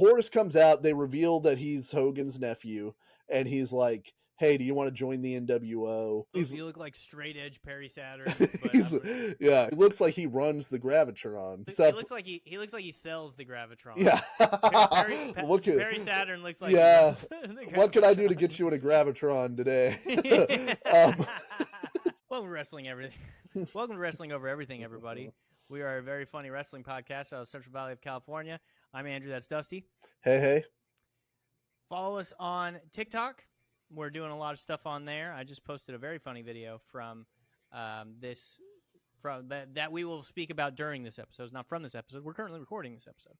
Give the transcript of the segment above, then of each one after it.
Horace comes out. They reveal that he's Hogan's nephew, and he's like, "Hey, do you want to join the NWO?" You look like straight edge Perry Saturn, but yeah, it looks like he runs the Gravitron. He looks like he sells the Gravitron. Yeah, Perry Saturn looks like yeah. What can I do to get you in a Gravitron today? Welcome to Wrestling Everything. Welcome to Wrestling Over Everything, everybody. We are a very funny wrestling podcast out of Central Valley of California. I'm Andrew. That's Dusty. Hey. Follow us on TikTok. We're doing a lot of stuff on there. I just posted a very funny video from that we will speak about during this episode. It's not from this episode. We're currently recording this episode.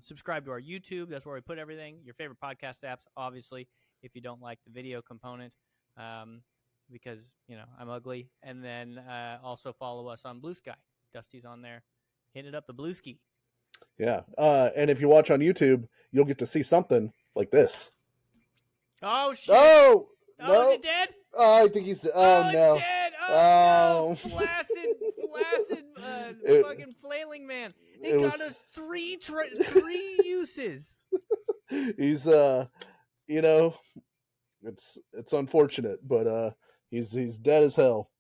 Subscribe to our YouTube. That's where we put everything. Your favorite podcast apps, obviously, if you don't like the video component, because, I'm ugly. And then also follow us on Blue Sky. Dusty's on there. Hit it up, the Blue Ski. Yeah. And if you watch on YouTube, you'll get to see something like this. Oh, shit. Oh, no. Is it dead? Oh, I think he's dead. Oh, no. It's dead. Oh, no. Flaccid, fucking flailing man. It got us three uses. He's, it's unfortunate, but he's dead as hell.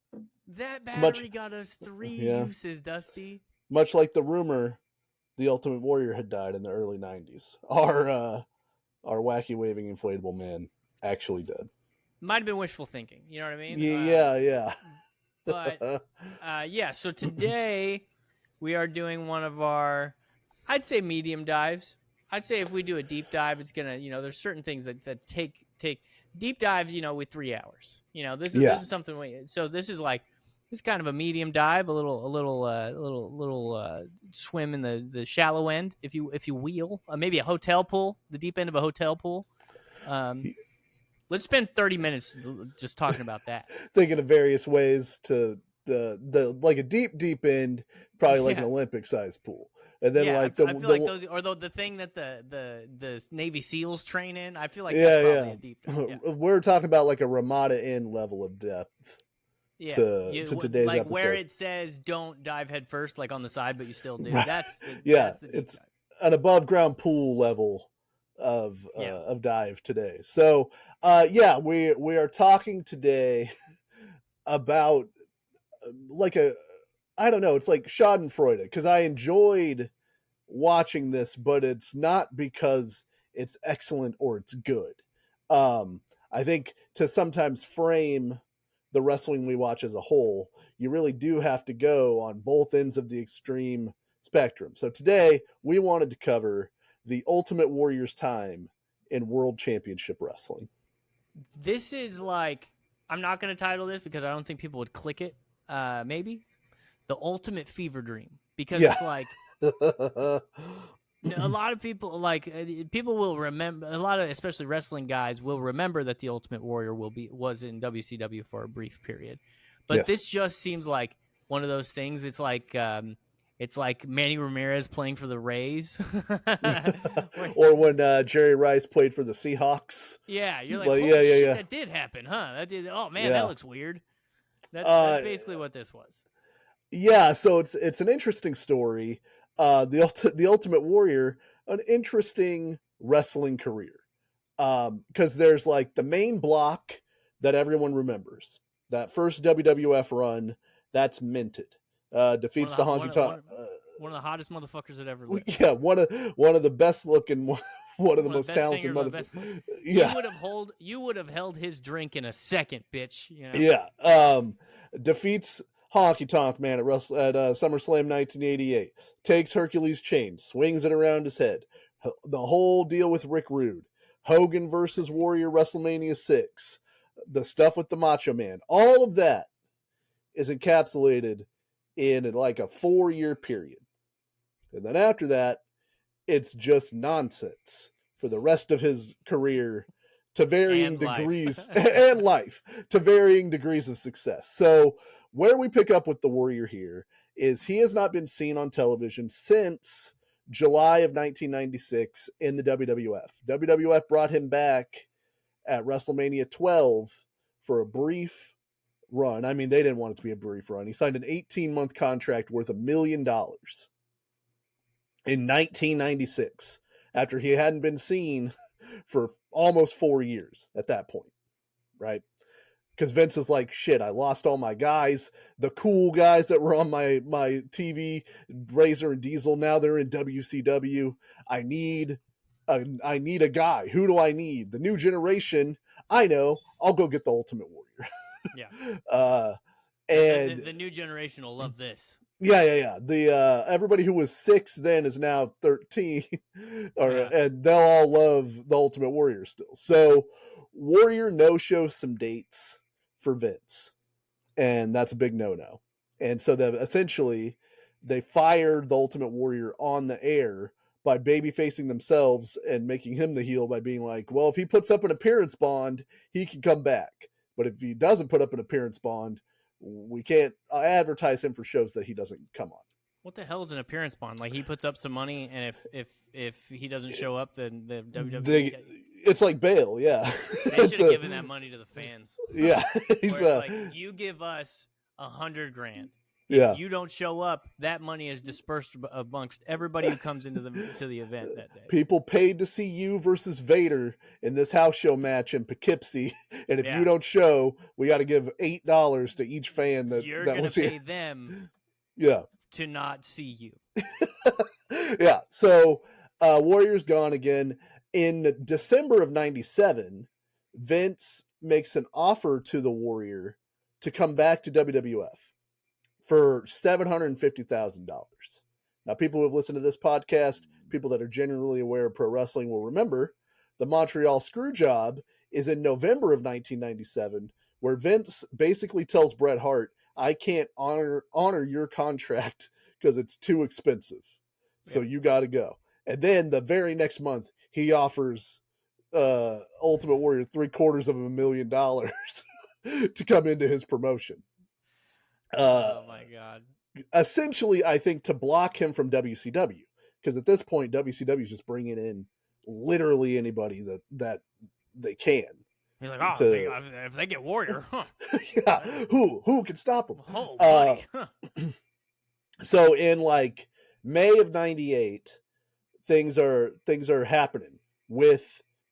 That battery got us three uses, Dusty. Much like the rumor the Ultimate Warrior had died in the early 90s. Our wacky waving inflatable man actually dead. Might have been wishful thinking. You know what I mean? Yeah. But so today we are doing one of our, I'd say, medium dives. I'd say if we do a deep dive, it's gonna, there's certain things that take deep dives, with 3 hours. This is something this is kind of a medium dive, a little swim in the shallow end, if you will, maybe a hotel pool, the deep end of a hotel pool. Let's spend 30 minutes just talking about that. Thinking of various ways to the like a deep end, probably like an Olympic sized pool. And then I feel like those, or the thing that the Navy SEALs train in, I feel like that's probably a deep dive. Yeah. We're talking about like a Ramada Inn level of depth. Yeah, to today's like episode. Where it says don't dive head first, like on the side, but you still do. That's the it's dive. An above ground pool level of dive today. So we are talking today about it's like Schadenfreude, because I enjoyed watching this, but it's not because it's excellent or it's good. I think to sometimes frame the wrestling we watch as a whole, you really do have to go on both ends of the extreme spectrum. So today we wanted to cover the Ultimate Warrior's time in World Championship Wrestling. This is I'm not going to title this because I don't think people would click it. Maybe the Ultimate Fever Dream, because it's like a lot of people people will remember, a lot of especially wrestling guys will remember that the Ultimate Warrior was in WCW for a brief period, but this just seems like one of those things. It's like Manny Ramirez playing for the Rays, or when Jerry Rice played for the Seahawks. Yeah, you're like, holy shit, that did happen, huh? That did. Oh man, that looks weird. That's basically what this was. Yeah, so it's an interesting story. The Ultimate Warrior, an interesting wrestling career, because there's like the main block that everyone remembers. That first WWF run, that's minted. Defeats the Honky Tonk. One of the hottest motherfuckers that ever lived. Yeah, one of the best looking, one of the most talented motherfuckers. Yeah, you would have held his drink in a second, bitch. Yeah. Defeats Honky Tonk Man at SummerSlam 1988. Takes Hercules' chain, swings it around his head. The whole deal with Rick Rude. Hogan versus Warrior WrestleMania 6. The stuff with the Macho Man. All of that is encapsulated in like a 4-year period. And then after that, it's just nonsense for the rest of his career to varying degrees and life to varying degrees of success. So where we pick up with the Warrior here is he has not been seen on television since July of 1996 in the WWF. WWF brought him back at WrestleMania 12 for a brief run. I mean, they didn't want it to be a brief run. He signed an 18-month contract worth $1 million in 1996. after he hadn't been seen for almost 4 years at that point, right? Because Vince is like, shit, I lost all my guys, the cool guys that were on my TV, Razor and Diesel. Now they're in WCW. I need a guy. Who do I need? The new generation. I know. I'll go get the Ultimate Warrior. Yeah. And the new generation will love this. Yeah. The everybody who was 6 then is now 13, and they'll all love the Ultimate Warrior still. So Warrior no-shows some dates for Vince, and that's a big no-no. And so essentially they fired the Ultimate Warrior on the air by baby-facing themselves and making him the heel by being like, well, if he puts up an appearance bond, he can come back. But if he doesn't put up an appearance bond, we can't advertise him for shows that he doesn't come on. What the hell is an appearance bond? Like, he puts up some money, and if he doesn't show up, then the WWE... It's like bail, yeah. They should have given that money to the fans. Yeah. It's like, you give us $100,000. Yeah. If you don't show up, that money is dispersed amongst everybody who comes into the event that day. People paid to see you versus Vader in this house show match in Poughkeepsie, and if you don't show, we got to give $8 to each fan that you're that gonna was pay here. them. Yeah. To not see you. Yeah. So Warrior's gone again. In December of '97, Vince makes an offer to the Warrior to come back to WWF for $750,000. Now, people who have listened to this podcast, people that are generally aware of pro wrestling, will remember the Montreal Screwjob is in November of 1997, where Vince basically tells Bret Hart, I can't honor your contract because it's too expensive. So you got to go. And then the very next month, he offers Ultimate Warrior $750,000 to come into his promotion. Oh my God. Essentially, I think to block him from WCW, because at this point, WCW is just bringing in literally anybody that they can. He's like, if they get Warrior, huh? Yeah, who can stop them? Oh, buddy. So in like May of '98, things are happening with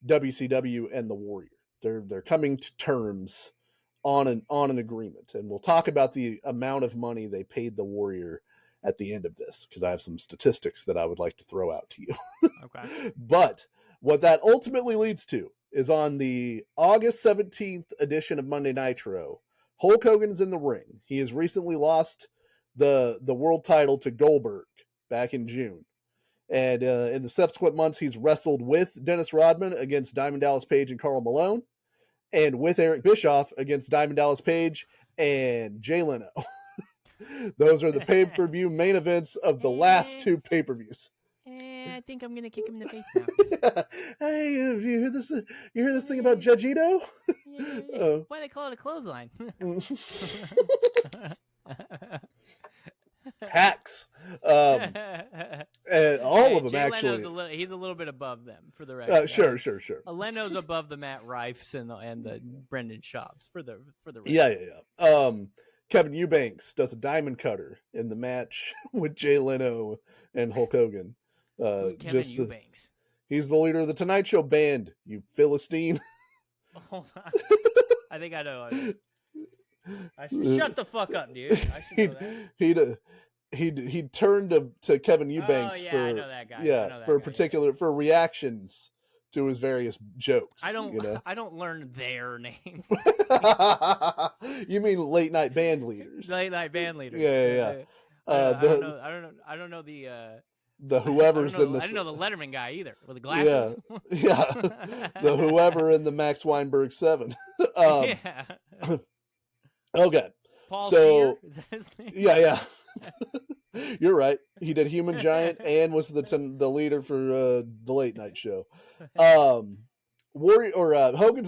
WCW and the Warrior. They're coming to terms on an agreement, and we'll talk about the amount of money they paid the Warrior at the end of this, because I have some statistics that I would like to throw out to you. Okay. But what that ultimately leads to is on the August 17th edition of Monday Nitro, Hulk Hogan's in the ring. He has recently lost the world title to Goldberg back in June. And in the subsequent months, he's wrestled with Dennis Rodman against Diamond Dallas Page and Karl Malone, and with Eric Bischoff against Diamond Dallas Page and Jay Leno. Those are the pay-per-view main events of the last 2 pay-per-views. I think I'm gonna kick him in the face now. Hey, you hear this? You hear this thing about Judge Ito? Yeah. Why they call it a clothesline? Hacks. All of them, Jay actually. Leno's he's a little bit above them, for the record. Sure. Leno's above the Matt Rifes and the Brendan Schaubs, for the record. Yeah. Kevin Eubanks does a diamond cutter in the match with Jay Leno and Hulk Hogan. Kevin Eubanks. He's the leader of the Tonight Show band, you Philistine. Hold on. I think I know. I should shut the fuck up, dude. I should know that. He turned to Kevin Eubanks I for know that guy. Yeah, for reactions to his various jokes. I don't learn their names. You mean late night band leaders? Late night band leaders. Yeah. I don't know the whoever's in the. I didn't know the Letterman guy either with the glasses. Yeah. The whoever in the Max Weinberg 7. Yeah. Okay. Paul Scheer, is that his name? Yeah. You're right. He did Human Giant and was the leader for the late night show. Hogan's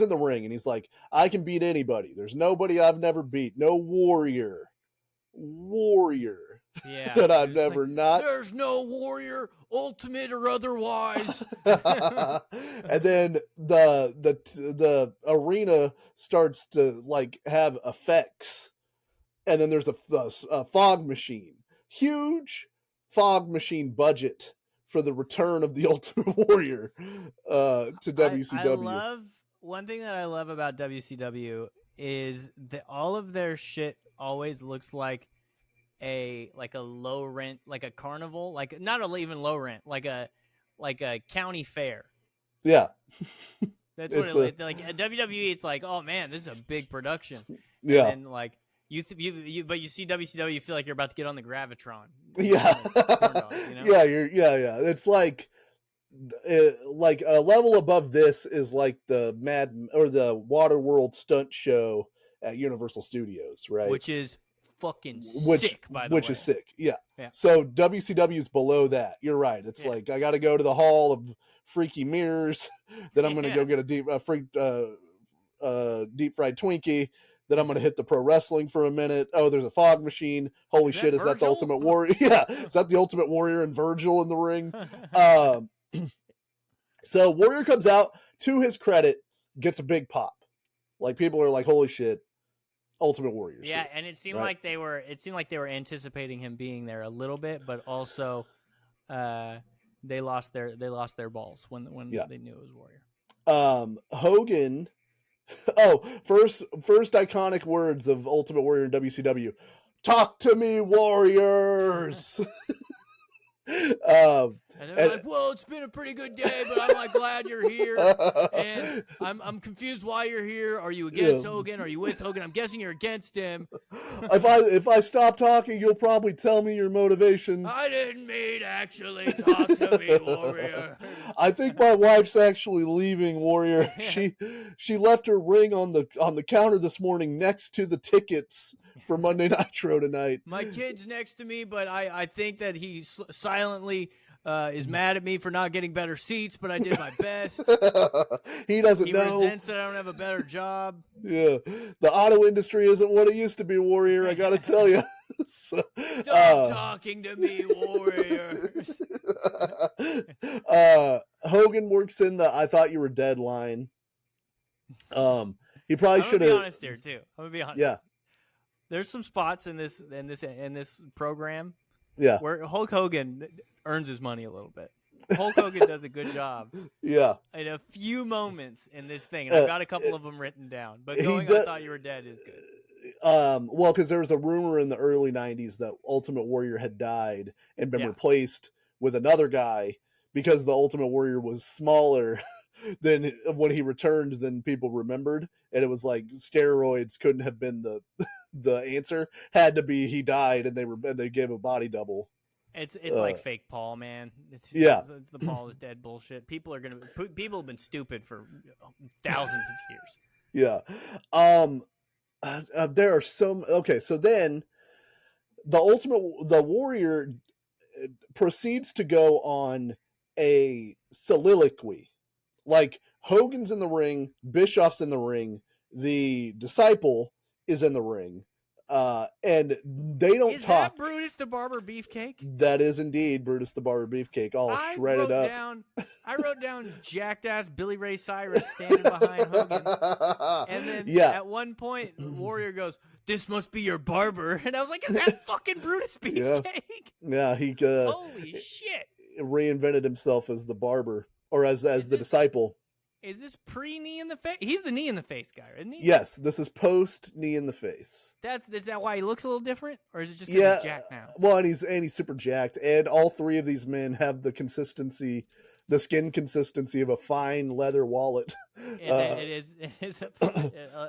in the ring, and he's like, I can beat anybody. There's nobody I've never beat. No warrior. Yeah. That I've never not. There's no warrior, ultimate or otherwise. And then the arena starts to like have effects. And then there's a fog machine. Huge fog machine budget for the return of the Ultimate Warrior to WCW. I love one thing that I love about WCW is that all of their shit always looks like a low rent, like a carnival, like not even low rent, like a county fair. Yeah. That's what it like at WWE. It's like, oh man, this is a big production. Yeah. And then like but you see WCW, you feel like you're about to get on the Gravitron. Yeah. Dogs, you know? Yeah. It's like a level above this is like the the Waterworld stunt show at Universal Studios, right? Which is fucking sick, by the way. Which is sick, yeah. So WCW is below that. You're right. It's like I got to go to the Hall of Freaky Mirrors, then I'm going to go get a deep fried Twinkie. Then I'm going to hit the pro wrestling for a minute. Oh, there's a fog machine. Holy shit, is that the Ultimate Warrior? Yeah, is that the Ultimate Warrior and Virgil in the ring? So Warrior comes out, to his credit, gets a big pop. Like, people are like, holy shit, Ultimate Warrior. Yeah, and it seemed like they were anticipating him being there a little bit, but also they lost their balls when they knew it was Warrior. Hogan. Oh, first iconic words of Ultimate Warrior in WCW. Talk to me, Warriors. And they're like, well, it's been a pretty good day, but I'm like glad you're here. And I'm confused why you're here. Are you against Hogan? Are you with Hogan? I'm guessing you're against him. If I stop talking, you'll probably tell me your motivations. I didn't mean actually talk to me, Warrior. I think my wife's actually leaving, Warrior. She left her ring on the counter this morning next to the tickets for Monday Nitro tonight. My kid's next to me, but I think that he silently is mad at me for not getting better seats, but I did my best. He doesn't know. He resents that I don't have a better job. Yeah. The auto industry isn't what it used to be, Warrior, I gotta tell you. Stop talking to me, Warriors. Hogan works in the I thought you were dead line. He probably should have. I'm gonna be honest here too. I'm gonna be honest. Yeah. There's some spots in this program. Yeah. Where Hulk Hogan earns his money a little bit. Hulk Hogan does a good job. Yeah. In a few moments in this thing, and I've got a couple of them written down. But I thought you were dead is good. Well, because there was a rumor in the early '90s that Ultimate Warrior had died and been replaced with another guy because the Ultimate Warrior was smaller than when he returned than people remembered, and it was like steroids couldn't have been the answer. Had to be he died, and they gave a body double. It's like fake Paul, man. It's the Paul is dead bullshit. People have been stupid for thousands of years. Yeah. There are some. Okay, so then the Warrior proceeds to go on a soliloquy. Like, Hogan's in the ring, Bischoff's in the ring, the Disciple is in the ring, and they don't talk. Is that Brutus the Barber Beefcake? That is indeed Brutus the Barber Beefcake, all shredded up. I wrote down jacked ass Billy Ray Cyrus standing behind Hogan, and then at one point Warrior goes, "This must be your barber," and I was like, "Is that fucking Brutus Beefcake?" Yeah, he holy shit, reinvented himself as the barber. Or as the Disciple. Is this pre-knee in the face? He's the knee in the face guy, isn't he? Yes, this is post knee in the face. Is that why he looks a little different, or is it just because he's jacked now? Well, and he's super jacked, and all three of these men have the skin consistency of a fine leather wallet. It is.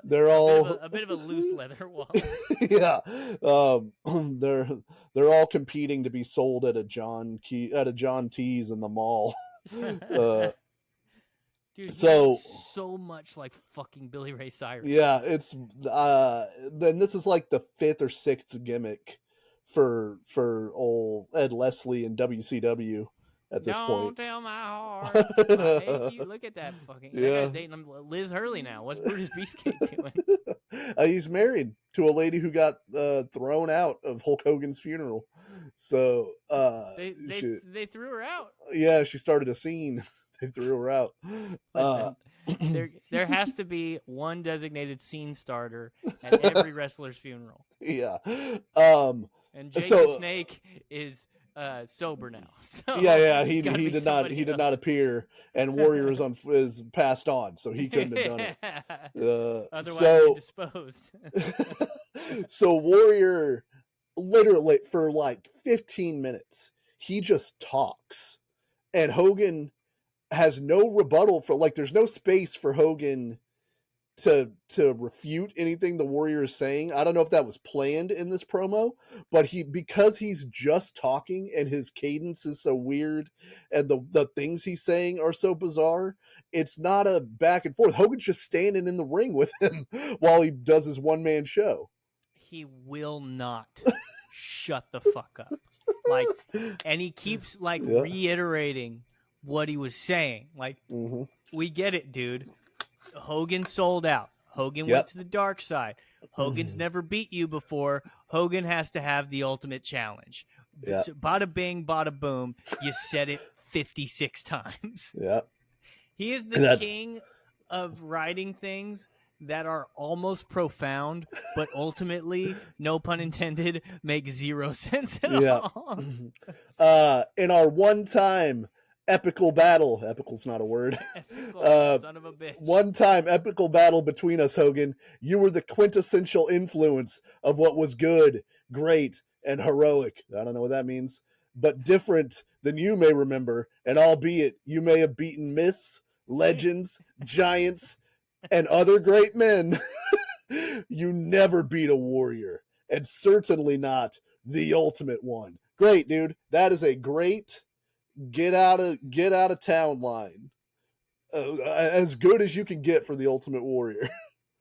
They're all a bit of a loose leather wallet. Yeah, they're all competing to be sold at a John T's in the mall. Dude, so much like fucking Billy Ray Cyrus. Yeah, it's then this is like the fifth or sixth gimmick for old Ed Leslie in WCW at this point. Don't tell my heart. I hate you. Look at that fucking. That guy's dating Liz Hurley now. What's Brutus Beefcake doing? He's married to a lady who got thrown out of Hulk Hogan's funeral. So they threw her out. Yeah, she started a scene. They threw her out. Listen, there has to be one designated scene starter at every wrestler's funeral. Yeah. And Jake the Snake is sober now. So Yeah. it's He got to be did not somebody else. appear, and Warrior is passed on, so he couldn't have done it. Otherwise, we So disposed. so Warrior, literally for like 15 minutes, he just talks, and Hogan has no rebuttal for, like, there's no space for Hogan to refute anything the Warrior is saying. I don't know if that was planned in this promo, but because he's just talking and his cadence is so weird and the things he's saying are so bizarre, it's not a back and forth. Hogan's just standing in the ring with him while he does his one-man show. He will not shut the fuck up. Like, and he keeps like reiterating what he was saying. Like, we get it, dude. Hogan sold out. Hogan went to the dark side. Hogan's never beat you before. Hogan has to have the ultimate challenge. So, bada bing, bada boom. You said it 56 times. Yeah. He is the king of writing things that are almost profound, but ultimately, no pun intended, make zero sense at all. In our one-time epical battle, epical's not a word. Epical, son of a bitch. One-time epical battle between us, Hogan. You were the quintessential influence of what was good, great, and heroic. I don't know what that means, but different than you may remember, and albeit you may have beaten myths, legends, giants, and other great men, you never beat a Warrior, and certainly not the ultimate one. Great, dude. That is a great get out of town line. As good as you can get for the Ultimate Warrior.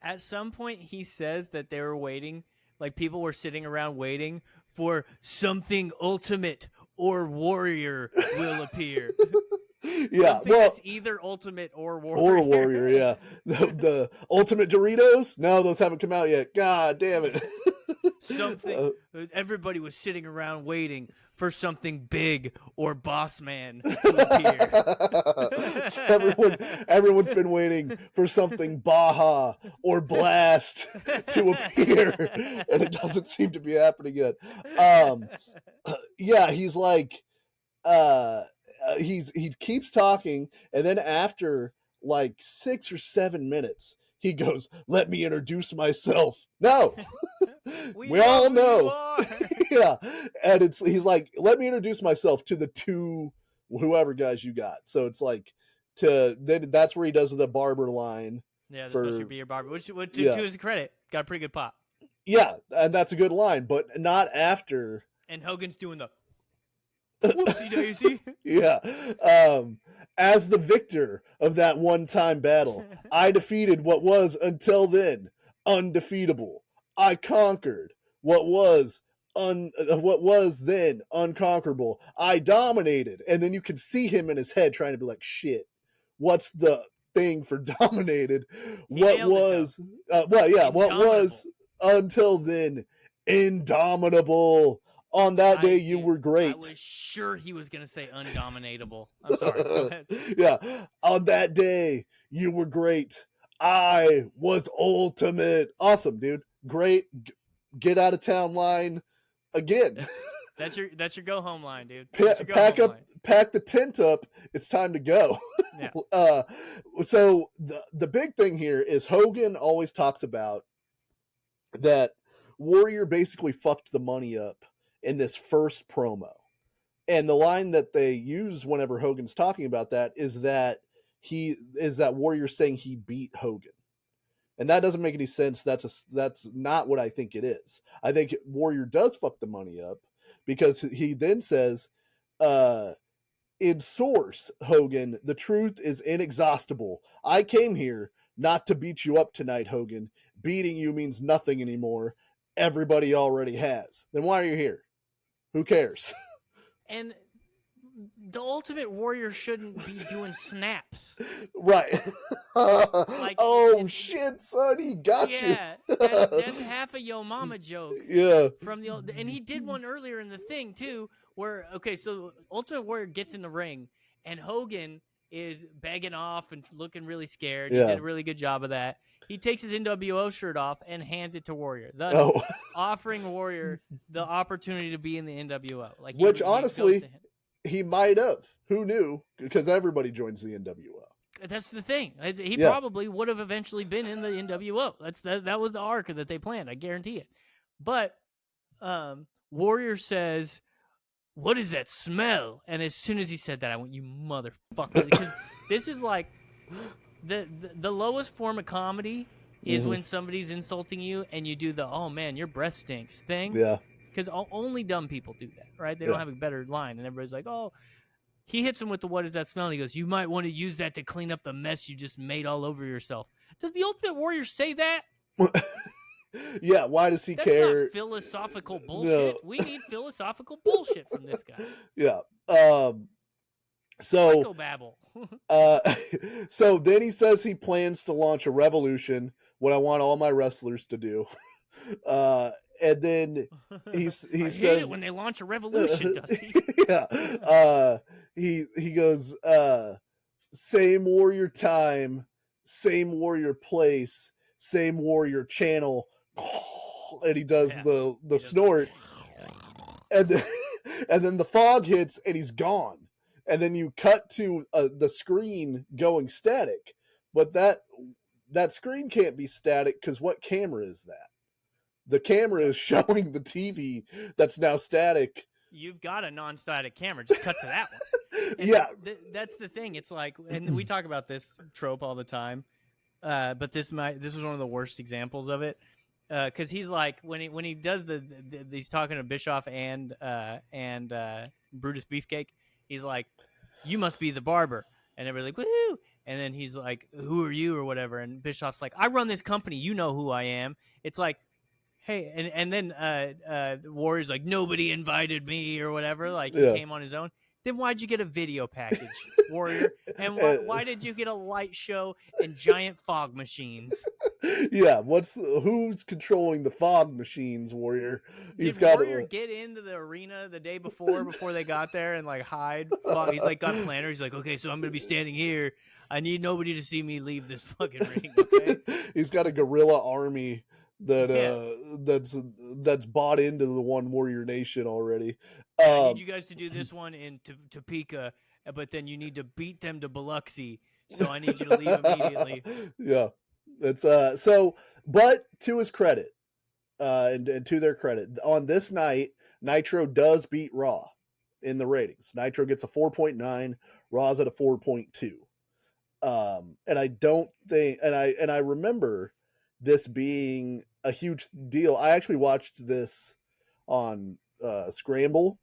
At some point, he says that they were waiting, like people were sitting around waiting for something ultimate or warrior will appear. Yeah, something that's either ultimate or warrior. Or warrior, yeah. The ultimate Doritos? No, those haven't come out yet. God damn it. Something. Everybody was sitting around waiting for something big or boss man to appear. Everyone's been waiting for something Baja or Blast to appear, and it doesn't seem to be happening yet. Yeah, he's like, he keeps talking, and then after like 6 or 7 minutes, he goes, "Let me introduce myself." No. We all know. Yeah. And he's like, "Let me introduce myself to the two whoever guys you got." So it's like that's where he does the barber line. Yeah, this supposed to be your barber. Which to his credit, got a pretty good pop. Yeah, and that's a good line, but not after. And Hogan's doing the whoopsie daisy. Yeah. As the victor of that one-time battle, I defeated what was until then undefeatable. I conquered what was then unconquerable. I dominated. And then you can see him in his head trying to be like, shit, what's the thing for dominated? What was until then indomitable? On that day, you were great. I was sure he was going to say undominatable. I'm sorry. Go ahead. Yeah. On that day, you were great. I was ultimate. Awesome, dude. Great. Get out of town line again. That's your go home line, dude. Pack the tent up. It's time to go. Yeah. So the big thing here is Hogan always talks about that Warrior basically fucked the money up in this first promo. And the line that they use whenever Hogan's talking about that is that Warrior saying he beat Hogan. And that doesn't make any sense. That's not what I think it is. I think Warrior does fuck the money up because he then says, in source, Hogan, the truth is inexhaustible. I came here not to beat you up tonight, Hogan. Beating you means nothing anymore. Everybody already has. Then why are you here? Who cares? And the Ultimate Warrior shouldn't be doing snaps. Right. Shit, son, he got you. Yeah, that's half a Yo Mama joke. Yeah. And he did one earlier in the thing, too, where, so Ultimate Warrior gets in the ring, and Hogan is begging off and looking really scared. Yeah. He did a really good job of that. he takes his NWO shirt off and hands it to Warrior, thus offering Warrior the opportunity to be in the NWO. Like, which honestly, he might have. Who knew? Because everybody joins the NWO. That's the thing. He probably would have eventually been in the NWO. That was the arc that they planned. I guarantee it. But Warrior says, "What is that smell?" And as soon as he said that, I went, "You motherfucker!" Because this is like the lowest form of comedy is when somebody's insulting you and you do the "oh man, your breath stinks" thing. Yeah. Because only dumb people do that, right? They don't have a better line, and everybody's like, "Oh." He hits him with the "what is that smell?" And he goes, "You might want to use that to clean up the mess you just made all over yourself." Does the Ultimate Warrior say that? Yeah, why does he care? That's not philosophical bullshit. No. We need philosophical bullshit from this guy. Yeah. Psychobabble. So then he says he plans to launch a revolution, what I want all my wrestlers to do. And then he says, hate it when they launch a revolution, Dusty. Yeah. He goes, same Warrior time, same Warrior place, same Warrior channel. And he does the snort. And then the fog hits and he's gone. And then you cut to the screen going static. But that screen can't be static because what camera is that? The camera is showing the TV that's now static. You've got a non-static camera. Just cut to that one. And that's the thing. It's like, and we talk about this trope all the time, but this was one of the worst examples of it. Because he's like, when he does he's talking to Bischoff and Brutus Beefcake. He's like, "You must be the barber," and everybody's like, "Woohoo!" And then he's like, "Who are you?" or whatever. And Bischoff's like, "I run this company. You know who I am." It's like, hey, and then Warrior's like, "Nobody invited me," or whatever. Like, he came on his own. Then why'd you get a video package, Warrior? And why did you get a light show and giant fog machines? Yeah, who's controlling the fog machines, Warrior? Did Warrior get into the arena the day before they got there and like hide? He's like got planners. He's like, "Okay, so I'm gonna be standing here. I need nobody to see me leave this fucking ring." Okay. He's got a guerrilla army that's bought into the One Warrior Nation already. I need you guys to do this one in Topeka, but then you need to beat them to Biloxi. So I need you to leave immediately. Yeah, it's but to his credit, and to their credit, on this night, Nitro does beat Raw in the ratings. Nitro gets a 4.9, Raw's at a 4.2. And I don't think, and I remember this being a huge deal. I actually watched this on Scramble,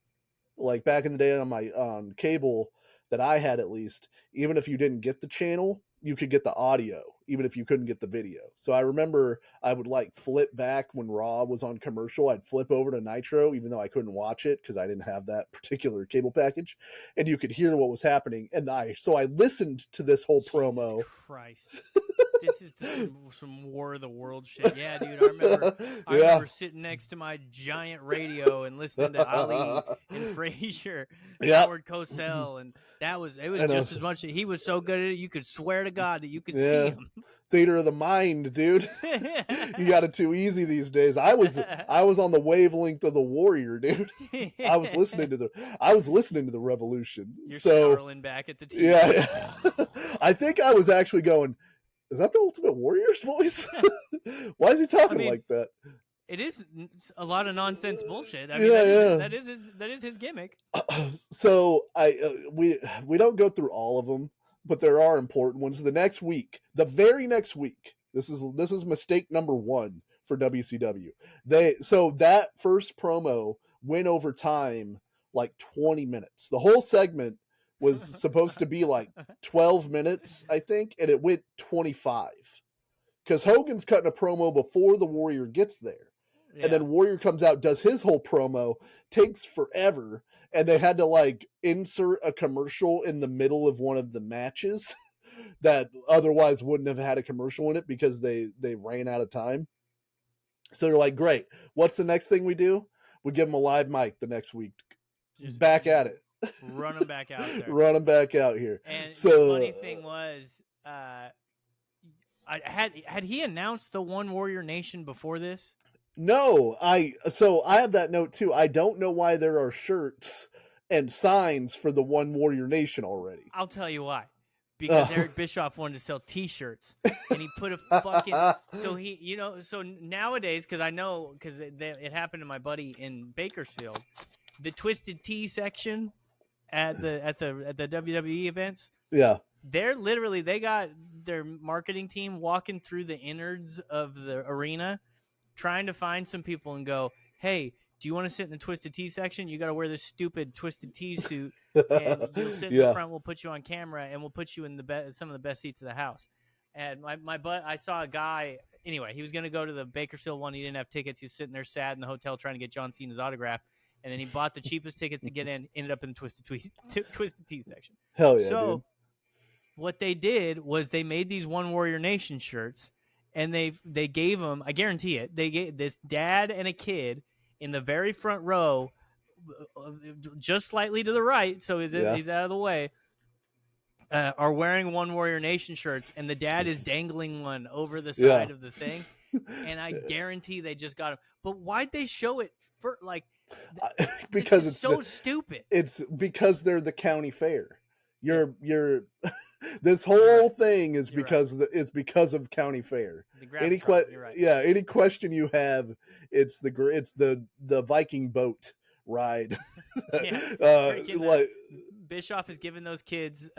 like back in the day on cable that I had, at least. Even if you didn't get the channel, you could get the audio, even if you couldn't get the video. So I remember I would like flip back when Raw was on commercial. I'd flip over to Nitro, even though I couldn't watch it because I didn't have that particular cable package, and you could hear what was happening. And I listened to this whole promo. Christ. This is some War of the World shit. Yeah, dude. I remember sitting next to my giant radio and listening to Ali and Frazier and Howard Cosell, and it was just as much. He was so good at it, you could swear to God that you could see him. Theater of the mind, dude. You got it too easy these days. I was on the wavelength of the Warrior, dude. I was listening to the Revolution. You're snarling back at the TV. Yeah. I think I was actually going, is that the Ultimate Warrior's voice? Why is he talking like that? It is a lot of nonsense bullshit. I mean, that is his gimmick. So we don't go through all of them, but there are important ones. The very next week, this is mistake number 1 for WCW. So that first promo went over time like 20 minutes. The whole segment was supposed to be like 12 minutes, I think, and it went 25. Because Hogan's cutting a promo before the Warrior gets there. Yeah. And then Warrior comes out, does his whole promo, takes forever, and they had to like insert a commercial in the middle of one of the matches that otherwise wouldn't have had a commercial in it because they ran out of time. So they're like, great, what's the next thing we do? We give them a live mic the next week. Back at it. Run them back out there. Run them back out here. And the funny thing was, Had he announced the One Warrior Nation before this? No, I have that note too. I don't know why there are shirts and signs for the One Warrior Nation already. I'll tell you why. Because Eric Bischoff wanted to sell T-shirts, and he put a fucking so nowadays, because I know, because it happened to my buddy in Bakersfield, the Twisted Tea section at the WWE events. Yeah, they got their marketing team walking through the innards of the arena, trying to find some people and go, hey, do you want to sit in the Twisted Tea section? You got to wear this stupid Twisted Tea suit, and you'll sit in the front. We'll put you on camera, and we'll put you in some of the best seats of the house. And my butt, I saw a guy. Anyway, he was going to go to the Bakersfield one. He didn't have tickets. He was sitting there sad in the hotel trying to get John Cena's autograph. And then he bought the cheapest tickets to get in. Ended up in the Twisted Tea section. Hell yeah! So dude. What they did was they made these One Warrior Nation shirts, and they gave them. I guarantee it. They gave this dad and a kid in the very front row, just slightly to the right, so he's out of the way, are wearing One Warrior Nation shirts, and the dad is dangling one over the side of the thing, and I guarantee they just got him. But why'd they show it for, like, because it's so stupid. It's because they're the county fair. You're this whole thing is because of county fair. Any question you have, it's the Viking boat ride. Bischoff is giving those kids,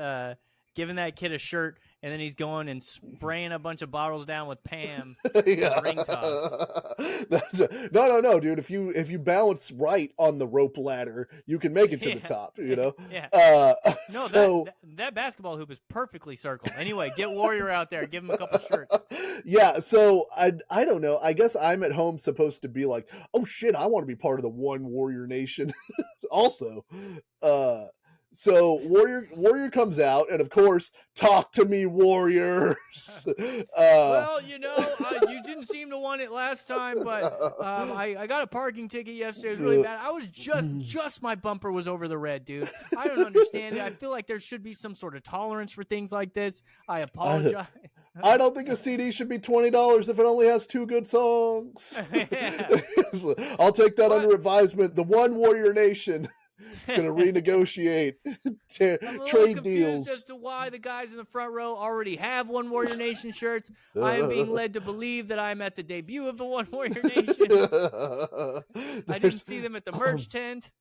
giving that kid a shirt, and then he's going and spraying a bunch of bottles down with Pam for the ring toss. No, dude. If you balance right on the rope ladder, you can make it to the top. You know. That basketball hoop is perfectly circled. Anyway, get Warrior out there. Give him a couple shirts. Yeah. So I don't know. I guess I'm at home supposed to be like, oh shit, I want to be part of the One Warrior Nation. Also. So Warrior comes out, and of course, talk to me, Warriors. Well, you you didn't seem to want it last time, but I got a parking ticket yesterday. It was really bad. I was just my bumper was over the red, dude. I don't understand it. I feel like there should be some sort of tolerance for things like this. I apologize. I don't think a CD should be $20 if it only has 2 good songs. I'll take that under advisement. The One Warrior Nation. It's going to renegotiate trade deals. As to why the guys in the front row already have One Warrior Nation shirts. I am being led to believe that I'm at the debut of the One Warrior Nation. I didn't see them at the merch tent.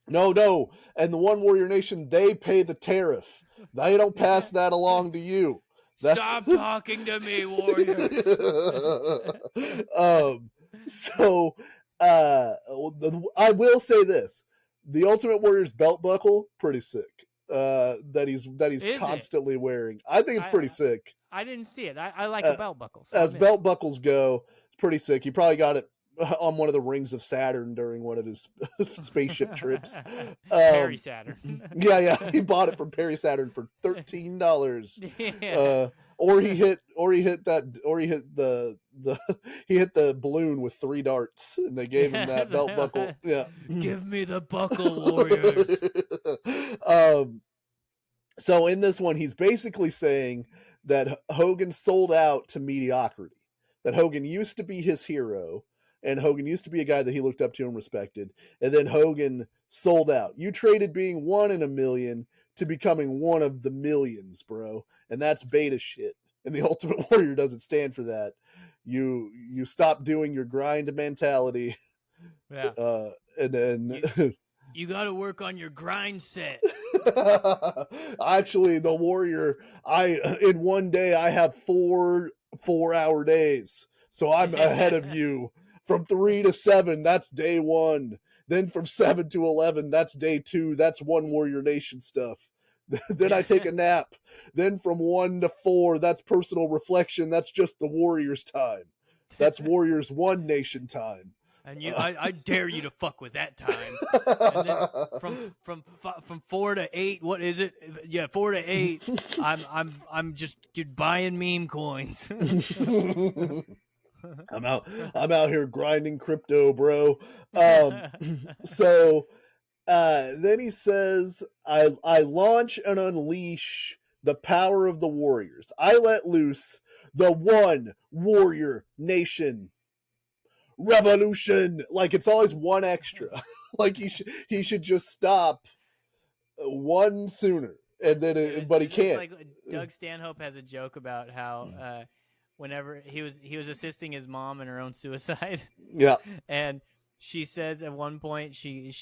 No. And the One Warrior Nation, they pay the tariff. They don't pass that along to you. Stop talking to me, Warriors. So I will say this. The Ultimate Warrior's belt buckle, pretty sick. That he's constantly wearing. I think it's pretty sick. I didn't see it. I like a belt buckle. So as belt buckles go, it's pretty sick. He probably got it on one of the rings of Saturn during one of his spaceship trips. Perry Saturn. Yeah. He bought it from Perry Saturn for $13. Yeah. Or he hit the balloon with 3 darts, and they gave him that belt buckle. Yeah. Give me the buckle, Warriors. So in this one, he's basically saying that Hogan sold out to mediocrity. That Hogan used to be his hero, and Hogan used to be a guy that he looked up to and respected, and then Hogan sold out. You traded being 1 in a million to becoming one of the millions, bro. And that's beta shit. And the Ultimate Warrior doesn't stand for that. You stop doing your grind mentality. Yeah. And then you got to work on your grind set. Actually, the Warrior, in one day I have 4-hour days. So I'm ahead of you. From 3 to 7, that's day 1. Then from 7 to 11, that's day 2. That's One Warrior Nation stuff. Then I take a nap. Then from 1 to 4, that's personal reflection. That's just the Warriors' time. That's Warriors One Nation time. And I dare you to fuck with that time. And then from 4 to 8, what is it? Yeah, 4 to 8. I'm just buying meme coins. I'm out here grinding crypto, bro. So then he says, I launch and unleash the power of the Warriors. I let loose the one warrior nation revolution. Like it's always one extra. Like he should just stop one sooner, and then but he It's can't. like Doug Stanhope has a joke about how whenever he was assisting his mom in her own suicide, Yeah. and she says at one point she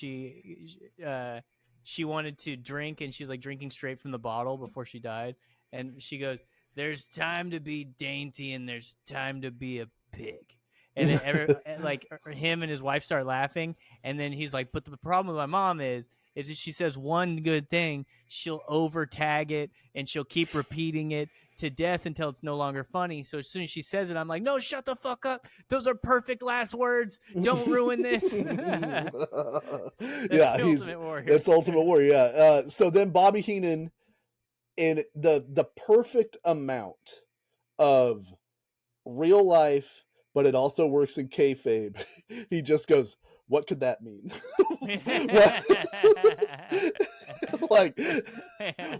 wanted to drink, and she was like drinking straight from the bottle before she died, and she goes, "There's time to be dainty, and there's time to be a pig." And then like him and his wife start laughing, and then he's like, "But the problem with my mom is that she says one good thing, she'll over tag it, and she'll keep repeating it to death until it's no longer funny. So as soon as she says it, I'm like, no, shut the fuck up. Those are perfect last words. Don't ruin this." Yeah, Ultimate Warrior. That's Ultimate Warrior. Yeah. So then Bobby Heenan, in the perfect amount of real life, but it also works in kayfabe. He just goes, "What could that mean?" Like,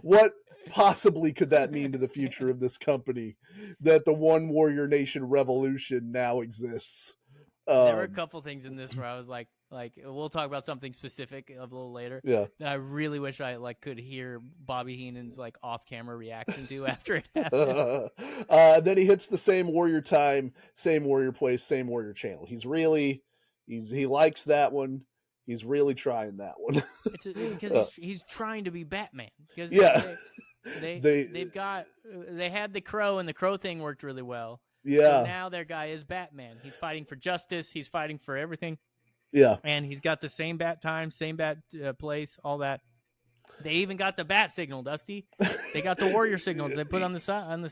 what possibly could that mean to the future of this company, that the One Warrior Nation revolution now exists? There were a couple things in this where I was like we'll talk about something specific a little later. Yeah. That I really wish I could hear Bobby Heenan's off-camera reaction to after it happened. Then he hits the same Warrior time, same Warrior place, same Warrior channel. He likes that one. He's really trying that one. Because he's trying to be Batman. Because yeah, they had the Crow, and the Crow thing worked really well. Yeah. So now their guy is Batman. He's fighting for justice. He's fighting for everything. Yeah. And he's got the same bat time, same bat place, all that. They even got the bat signal, Dusty. They got the warrior signals they put on the side on the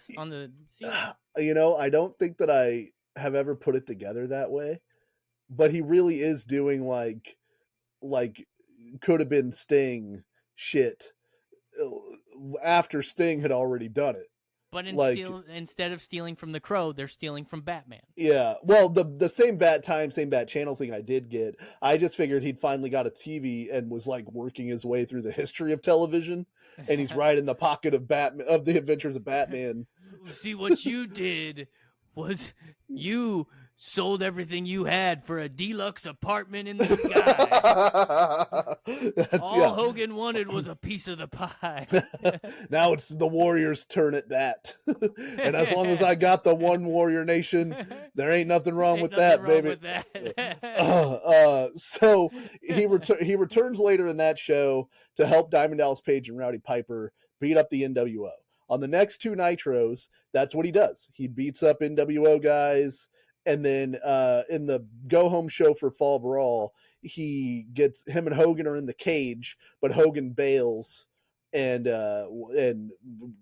ceiling. You know, I don't think that I have ever put it together that way, but he really is doing like could have been Sting shit after Sting had already done it. But instead of stealing from the Crow, they're stealing from Batman. Yeah. Well, the same bat time, same bat channel thing I did get. I just figured he'd finally got a TV and was like working his way through the history of television, and he's right in the pocket of Batman, of the Adventures of Batman. See, what you did was you sold everything you had for a deluxe apartment in the sky. All Hogan wanted was a piece of the pie. Now it's the Warriors' turn at that. And as long as I got the One Warrior Nation, there ain't nothing wrong with that, baby. So he returns later in that show to help Diamond Dallas Page and Rowdy Piper beat up the NWO. On the next two Nitros, that's what he does. He beats up NWO guys. And then in the go-home show for Fall Brawl, him and Hogan are in the cage, but Hogan bails and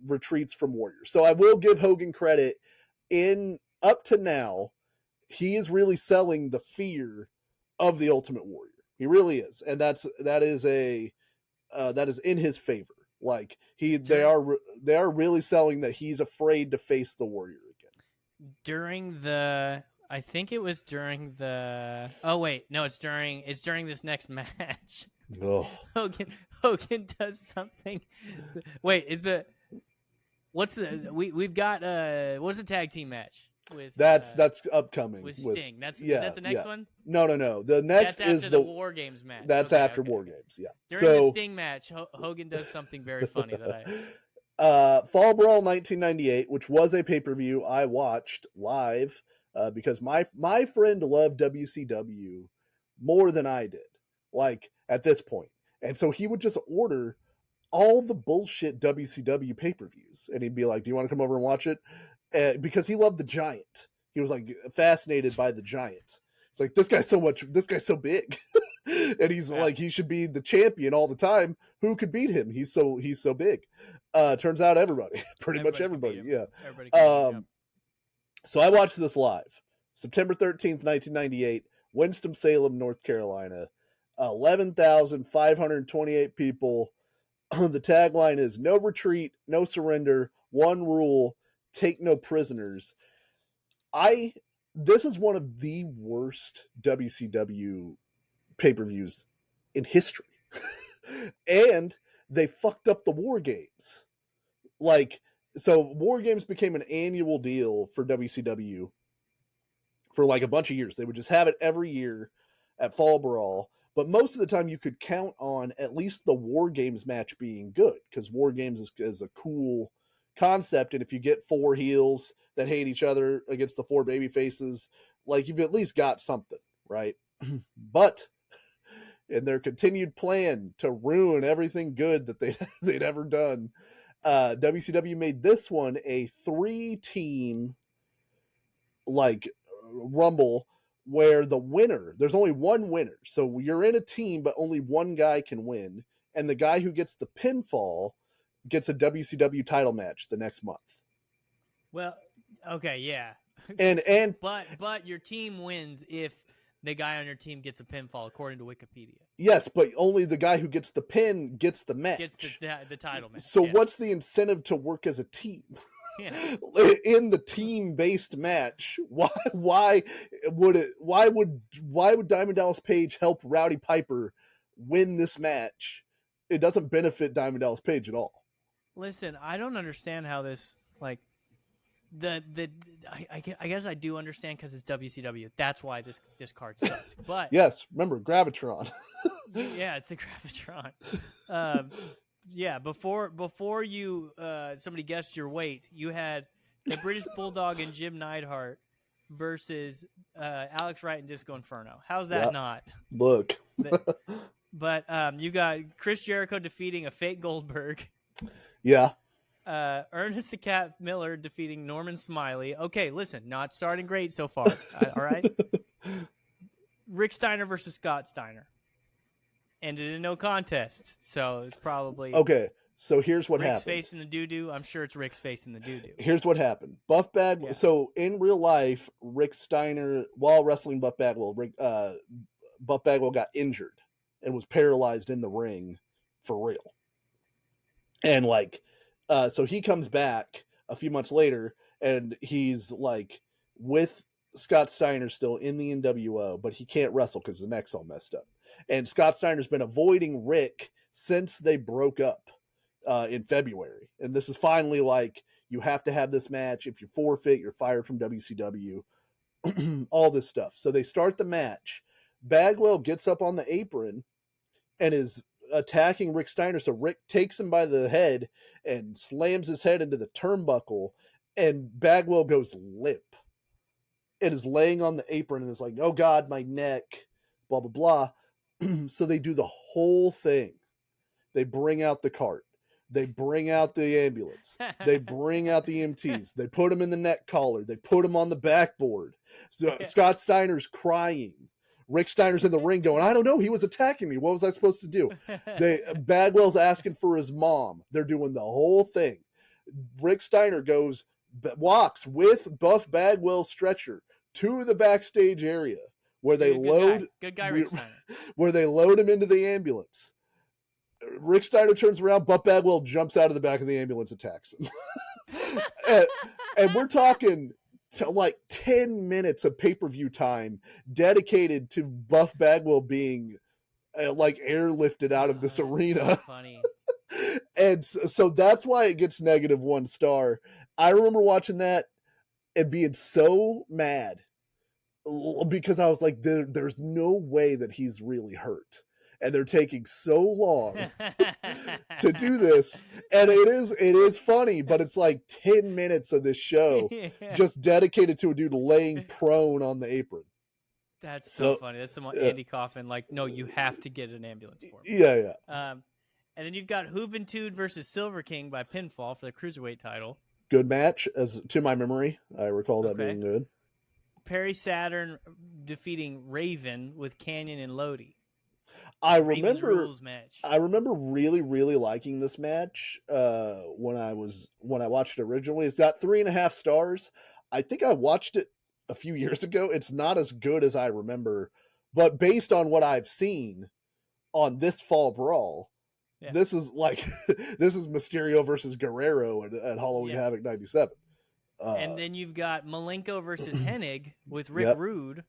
retreats from Warriors. So I will give Hogan credit. Up to now, he is really selling the fear of the Ultimate Warrior. He really is, and that is in his favor. Like they are really selling that he's afraid to face the Warrior again. I think it was during the. Oh wait, no, it's during this next match. Oh. Hogan does something. Wait, what's the tag team match with? That's upcoming with Sting. Is that the next one? No. The next that's after is the War Games match. That's after War Games. Yeah. During the Sting match, Hogan does something very funny that Fall Brawl 1998, which was a pay-per-view I watched live because my friend loved WCW more than I did, like at this point. And so he would just order all the bullshit WCW pay-per-views, and he'd be like, "Do you want to come over and watch it?" Because he loved the Giant. He was like fascinated by the Giant. It's like, this guy's so big. And he's like, he should be the champion all the time. Who could beat him? He's so big. Turns out everybody, pretty much everybody. Yeah. Everybody so I watched this live, September 13th, 1998, Winston-Salem, North Carolina. 11,528 people. The tagline is "No retreat, no surrender, one rule, take no prisoners." This is one of the worst WCW pay-per-views in history. And they fucked up the War Games. Like, so War Games became an annual deal for WCW for like a bunch of years. They would just have it every year at Fall Brawl. But most of the time, you could count on at least the War Games match being good, because War Games is a cool concept. And if you get 4 heels that hate each other against the 4 baby faces, like you've at least got something, right? But in their continued plan to ruin everything good that they'd ever done, WCW made this one a 3-team like rumble, where the winner, there's only one winner. So you're in a team, but only one guy can win. And the guy who gets the pinfall gets a WCW title match the next month. Well, okay, yeah. And but your team wins if the guy on your team gets a pinfall, according to Wikipedia. yes, but only the guy who gets the pin gets the match. Gets the title match. So what's the incentive to work as a team? Yeah. In the team-based match, why would Diamond Dallas Page help Rowdy Piper win this match? It doesn't benefit Diamond Dallas Page at all. Listen, I don't understand how this, like, I guess I do understand, because it's WCW. That's why this card sucked. But yes, remember Gravitron. yeah, it's the Gravitron. Yeah, before you somebody guessed your weight, you had the British Bulldog and Jim Neidhart versus Alex Wright and Disco Inferno. How's that not? Look. But you got Chris Jericho defeating a fake Goldberg. Yeah. Ernest the Cat Miller defeating Norman Smiley. Okay, listen, not starting great so far. All right. Rick Steiner versus Scott Steiner. Ended in no contest, so it's probably okay. So here's what Rick's happened. face in the doo-doo. I'm sure it's Rick's face in the doo-doo. Here's what happened. Buff Bagwell. Yeah. So in real life, Rick Steiner, while wrestling Buff Bagwell, Buff Bagwell got injured and was paralyzed in the ring for real. And like, so he comes back a few months later, and he's like with Scott Steiner still in the NWO, but he can't wrestle because his neck's all messed up. And Scott Steiner's been avoiding Rick since they broke up in February. And this is finally like, you have to have this match. If you forfeit, you're fired from WCW. All this stuff. So they start the match. Bagwell gets up on the apron and is attacking Rick Steiner. So Rick takes him by the head and slams his head into the turnbuckle. And Bagwell goes limp and is laying on the apron and is like, oh God, my neck, blah, blah, blah. So they do the whole thing. They bring out the cart. They bring out the ambulance. They bring out the EMTs. They put him in the neck collar. They put him on the backboard. So Scott Steiner's crying. Rick Steiner's in the ring going, I don't know. He was attacking me. What was I supposed to do? Bagwell's asking for his mom. They're doing the whole thing. Rick Steiner walks with Buff Bagwell's stretcher to the backstage area where they good guy Rick Steiner. Where they load him into the ambulance. Rick Steiner turns around, Buff Bagwell jumps out of the back of the ambulance, attacks him. and we're talking to like 10 minutes of pay-per-view time dedicated to Buff Bagwell being like airlifted out of this arena. So funny. And so that's why it gets -1 star. I remember watching that and being so mad because I was like, there's no way that he's really hurt. And they're taking so long to do this. And it is funny, but it's like 10 minutes of this show just dedicated to a dude laying prone on the apron. That's so funny. That's someone Andy Kaufman, like, no, you have to get an ambulance for me. Yeah. And then you've got Juventud versus Silver King by pinfall for the Cruiserweight title. Good match, as to my memory. I recall that being good. Perry Saturn defeating Raven with Canyon and Lodi. I remember really, really liking this match when I watched it originally. It's got 3.5 stars. I think I watched it a few years ago. It's not as good as I remember, but based on what I've seen on this Fall Brawl, this is Mysterio versus Guerrero at Halloween Havoc 97. And then you've got Malenko versus Hennig with Rick Rude.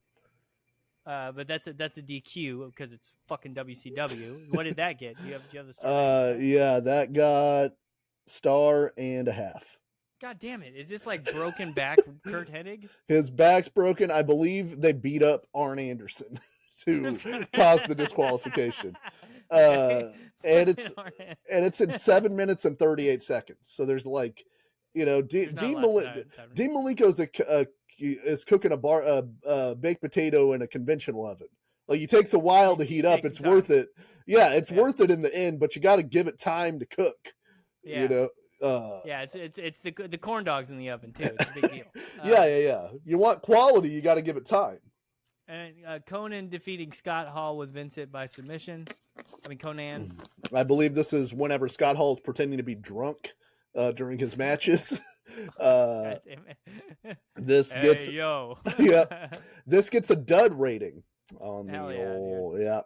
But that's a DQ because it's fucking WCW. What did that get? Do you have the star? Yeah, that got 1.5 stars. God damn it! Is this like broken back Kurt Hennig? His back's broken. I believe they beat up Arn Anderson to cause the disqualification. Okay. And Fucking it's Arn. in 7 minutes and 38 seconds. So there's like, There's not a lot of time. Dean Malenko's is cooking a baked potato in a conventional oven. Like, it takes a while to heat up. It's worth it. Yeah, it's worth it in the end, but you got to give it time to cook. Yeah. You know. Yeah, it's the corn dogs in the oven too. It's a big deal. Yeah. You want quality, you got to give it time. And Conan defeating Scott Hall with Vincent by submission. I mean Conan. I believe this is whenever Scott Hall is pretending to be drunk during his matches. God damn it. This Hey, gets yo. yeah. This gets a dud rating on Hell the yeah, old, yeah.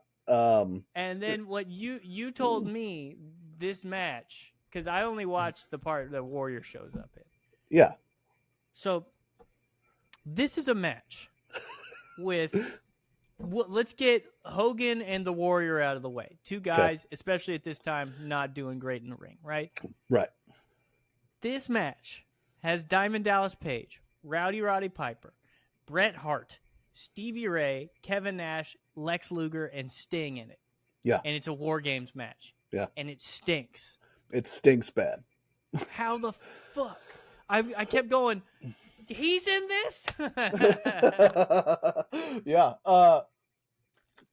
And then what you told me this match, because I only watched the part that Warrior shows up in. Yeah. So this is a match with let's get Hogan and the Warrior out of the way. Two guys, especially at this time, not doing great in the ring, right? Right. This match has Diamond Dallas Page, Rowdy Roddy Piper, Bret Hart, Stevie Ray, Kevin Nash, Lex Luger, and Sting in it. Yeah. And it's a War Games match. Yeah. And it stinks. It stinks bad. How the fuck? I kept going, he's in this? Yeah.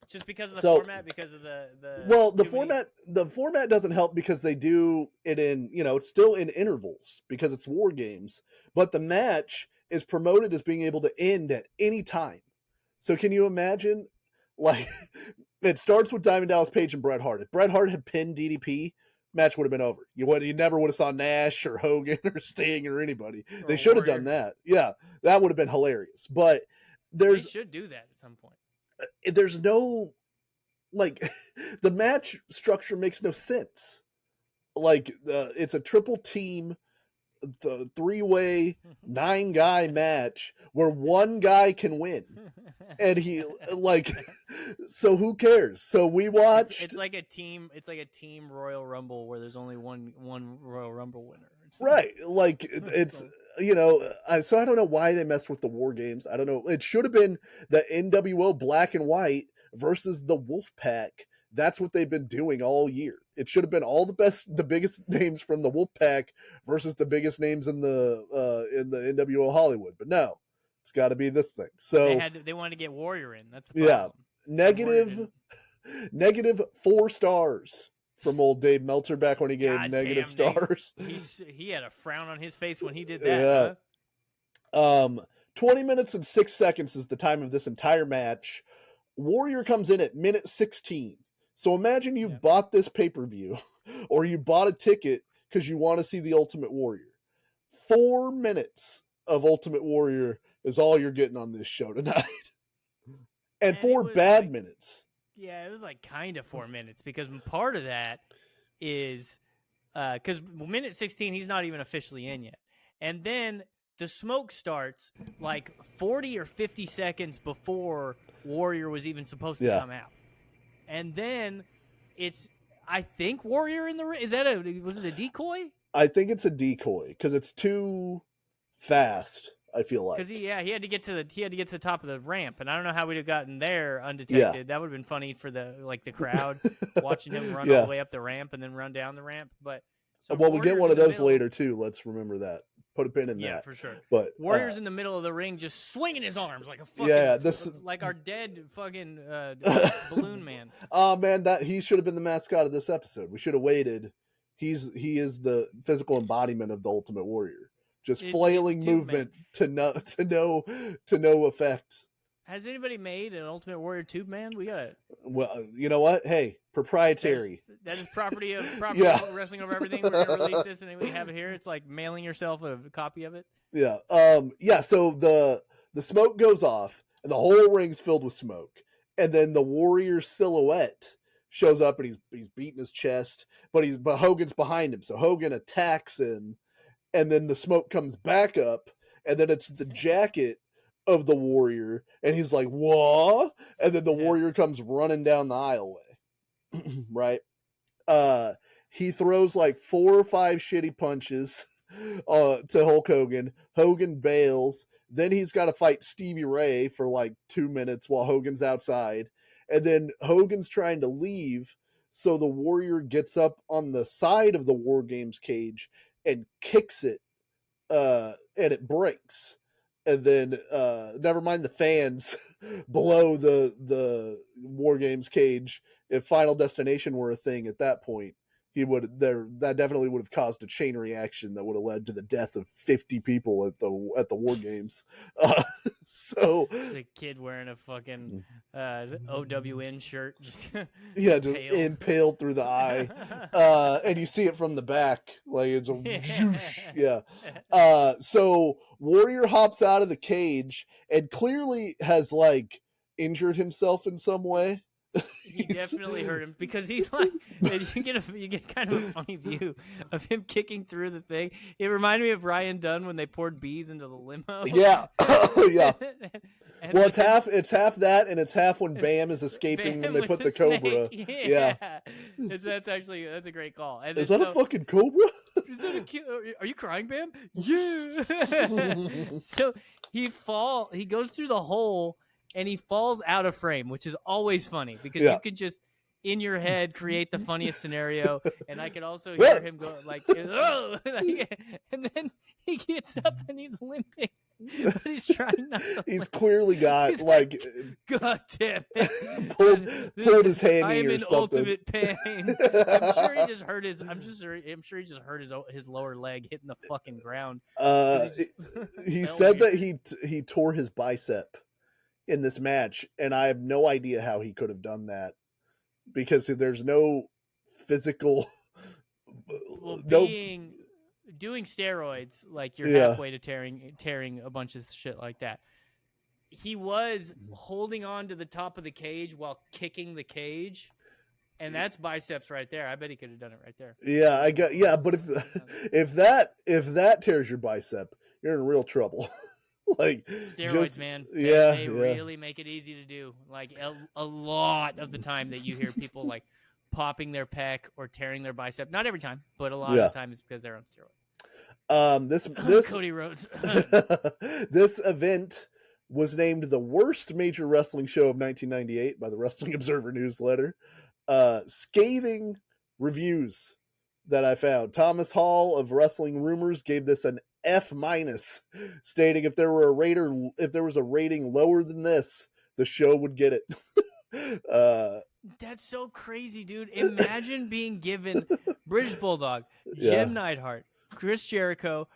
Just because of the format, because of the format doesn't help because they do it in, still in intervals because it's War Games, but the match is promoted as being able to end at any time. So can you imagine, like, it starts with Diamond Dallas Page and Bret Hart. If Bret Hart had pinned DDP, match would have been over. You never would have saw Nash or Hogan or Sting or anybody. They should have done that. Yeah, that would have been hilarious. But they should do that at some point. There's no, like, the match structure makes no sense. Like, it's a triple team, the 3-way 9-guy match where one guy can win, and he so who cares? So we watched. It's like a team Royal Rumble where there's only one Royal Rumble winner. Right, like it's. So I don't know why they messed with the War Games. I don't know. It should have been the NWO Black and White versus the Wolfpack. That's what they've been doing all year. It should have been all the biggest names from the Wolfpack versus the biggest names in the NWO Hollywood. But no, it's got to be this thing. So they wanted to get Warrior in. That's the problem. Negative 4 stars. From old Dave Meltzer back when he gave negative stars. He had a frown on his face when he did that. Yeah. 20 minutes and 6 seconds is the time of this entire match. Warrior comes in at minute 16. So imagine you bought this pay-per-view or you bought a ticket because you want to see the Ultimate Warrior. 4 minutes of Ultimate Warrior is all you're getting on this show tonight. And 4 bad minutes. Yeah, it was like kind of 4 minutes because part of that is because minute 16, he's not even officially in yet. And then the smoke starts like 40 or 50 seconds before Warrior was even supposed to come out. And then I think Warrior in the ring. Was it a decoy? I think it's a decoy because it's too fast. I feel like because he had to get to the top of the ramp, and I don't know how we'd have gotten there undetected. Yeah. That would have been funny for the crowd watching him run all the way up the ramp and then run down the ramp. But we'll get one of those later too. Let's remember that. Put a pin in that. Yeah, for sure. But Warrior's in the middle of the ring, just swinging his arms like a fucking like our dead fucking balloon man. Oh man, that he should have been the mascot of this episode. We should have waited. He is the physical embodiment of the Ultimate Warrior. Just flailing movement to no effect. Has anybody made an Ultimate Warrior Tube Man? We got it. Well, you know what? Hey, proprietary. That is property of Wrestling Over Everything. We're gonna release this, and we have it here. It's like mailing yourself a copy of it. Yeah. So the smoke goes off, and the whole ring's filled with smoke, and then the Warrior silhouette shows up, and he's beating his chest, but Hogan's behind him, so Hogan attacks him. And then the smoke comes back up, and then it's the jacket of the Warrior, and he's like, "What?" And then the Warrior comes running down the aisleway, right? He throws like 4 or 5 shitty punches, to Hulk Hogan. Hogan bails. Then he's got to fight Stevie Ray for like 2 minutes while Hogan's outside. And then Hogan's trying to leave. So the Warrior gets up on the side of the War Games cage and kicks it, and it breaks. And then, never mind the fans below the War Games cage. If Final Destination were a thing at that point, that definitely would have caused a chain reaction that would have led to the death of 50 people at the War Games. So it's a kid wearing a fucking OWN shirt, just yeah, just impaled through the eye, and you see it from the back, like it's a whoosh, yeah. So Warrior hops out of the cage and clearly has like injured himself in some way. He definitely hurt him because he's like, you get kind of a funny view of him kicking through the thing. It reminded me of Ryan Dunn when they poured bees into the limo. Yeah, yeah. Well, it's half that, and it's half when Bam is escaping when they put the cobra. Yeah. That's a great call. And is that a fucking cobra? Is that are you crying, Bam? Yeah. So he goes through the hole. And he falls out of frame, which is always funny because you could just in your head create the funniest scenario, and I could also hear him go like, oh! And then he gets up and he's limping, but he's trying not to. He's clearly got he's like, God damn it, pulled his hammy I am or in something. Ultimate pain. I'm sure he just hurt his. I'm sure he just hurt his lower leg hitting the fucking ground. He said that he tore his bicep in this match, and I have no idea how he could have done that because there's no physical. Doing steroids, like you're halfway to tearing a bunch of shit like that. He was holding on to the top of the cage while kicking the cage, and that's biceps right there. I bet he could have done it right there. Yeah, but if that tears your bicep, you're in real trouble. Like steroids, man. They really make it easy to do. Like a lot of the time that you hear people like popping their pec or tearing their bicep. Not every time, but a lot of the time it's because they're on steroids. This Cody Rhodes. This event was named the worst major wrestling show of 1998 by the Wrestling Observer newsletter. Scathing reviews that I found. Thomas Hall of Wrestling Rumors gave this an F-, stating if there was a rating lower than this, the show would get it. That's so crazy, dude. Imagine being given British Bulldog, Jim Neidhart, Chris Jericho,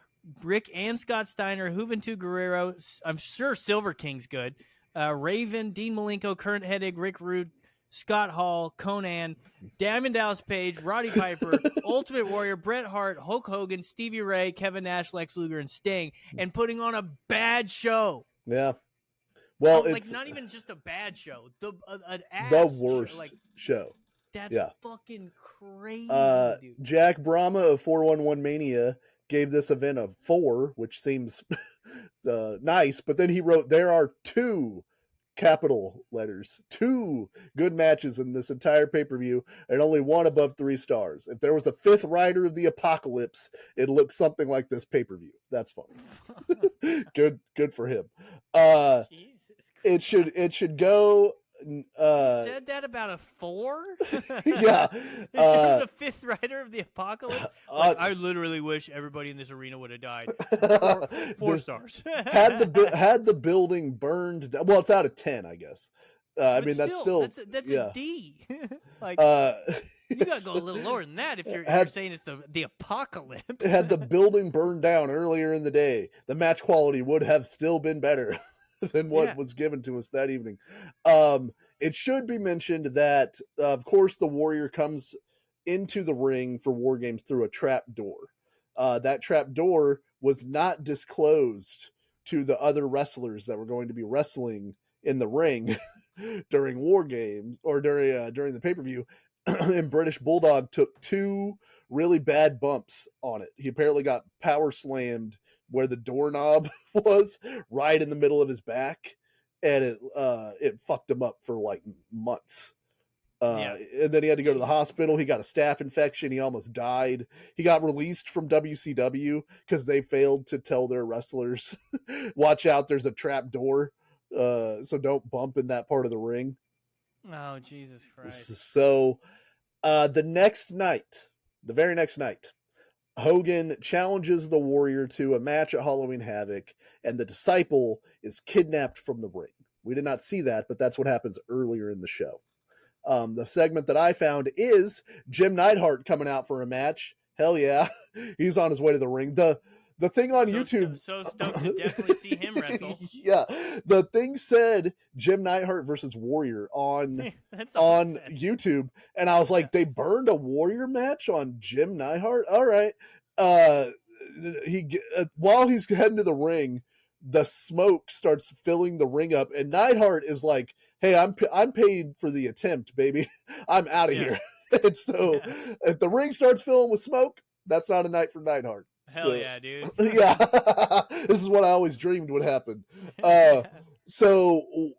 Rick and Scott Steiner, Juventud Guerrero. I'm sure Silver King's good. Raven, Dean Malenko, current headache, Rick Rude, Scott Hall, Conan, Diamond Dallas Page, Roddy Piper, Ultimate Warrior, Bret Hart, Hulk Hogan, Stevie Ray, Kevin Nash, Lex Luger, and Sting, and putting on a bad show. Yeah. Well, it's like not even just a bad show, the worst show. That's fucking crazy, dude. Jack Brahma of 411 Mania gave this event a 4, which seems nice, but then he wrote, there are 2 capital letters, 2 good matches in this entire pay-per-view, and only 1 above 3 stars. If there was a 5th rider of the apocalypse, it looks something like this pay-per-view. That's fun. Good for him. It should go. You said that about a 4? Yeah. It was a 5th rider of the apocalypse. I literally wish everybody in this arena would have died. 4 stars. had the building burned. Well, it's out of 10, I guess. I mean, that's a D. Like, you gotta go a little lower than that if you're saying it's the apocalypse. Had the building burned down earlier in the day, the match quality would have still been better than what was given to us that evening. It should be mentioned that, of course, the Warrior comes into the ring for War Games through a trap door. That trap door was not disclosed to the other wrestlers that were going to be wrestling in the ring during War Games or during the pay-per-view. And British Bulldog took 2 really bad bumps on it. He apparently got power slammed where the doorknob was, right in the middle of his back, and it fucked him up for like months. Yeah. And then he had to go to the Jeez. hospital. He got a staph infection. He almost died. He got released from WCW because they failed to tell their wrestlers, watch out, there's a trap door. So don't bump in that part of the ring. Oh, Jesus Christ. So the very next night, Hogan challenges the Warrior to a match at Halloween Havoc, and the Disciple is kidnapped from the ring. We did not see that, but that's what happens earlier in the show. The segment that I found is Jim Neidhart coming out for a match. Hell yeah, he's on his way to the ring. The thing on YouTube, so stoked to definitely see him wrestle. Yeah, the thing said Jim Neidhart versus Warrior on That's all on YouTube, and I was like, they burned a Warrior match on Jim Neidhart. All right, while he's heading to the ring, the smoke starts filling the ring up, and Neidhart is like, "Hey, I'm paid for the attempt, baby. I'm out of here." And so, if the ring starts filling with smoke, that's not a night for Neidhart. Hell yeah, dude. Yeah, this is what I always dreamed would happen. So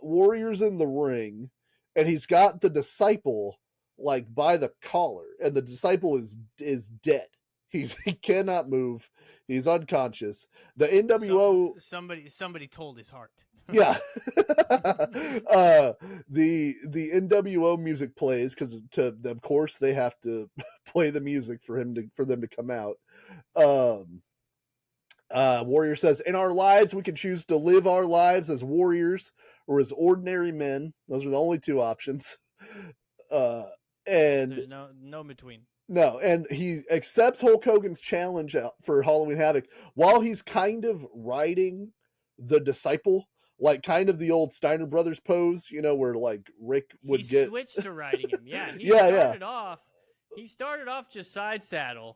Warrior's in the ring, and he's got the Disciple like by the collar, and the Disciple is dead. He cannot move. He's unconscious. The NWO somebody told his heart. Yeah. The NWO music plays because of course they have to play the music for them to come out. Warrior says, "In our lives, we can choose to live our lives as warriors or as ordinary men. Those are the only two options." And there's no between. No, and he accepts Hulk Hogan's challenge for Halloween Havoc while he's kind of riding the Disciple, like kind of the old Steiner Brothers pose, where like Rick would he switched to riding him. Yeah, he started off just side saddle,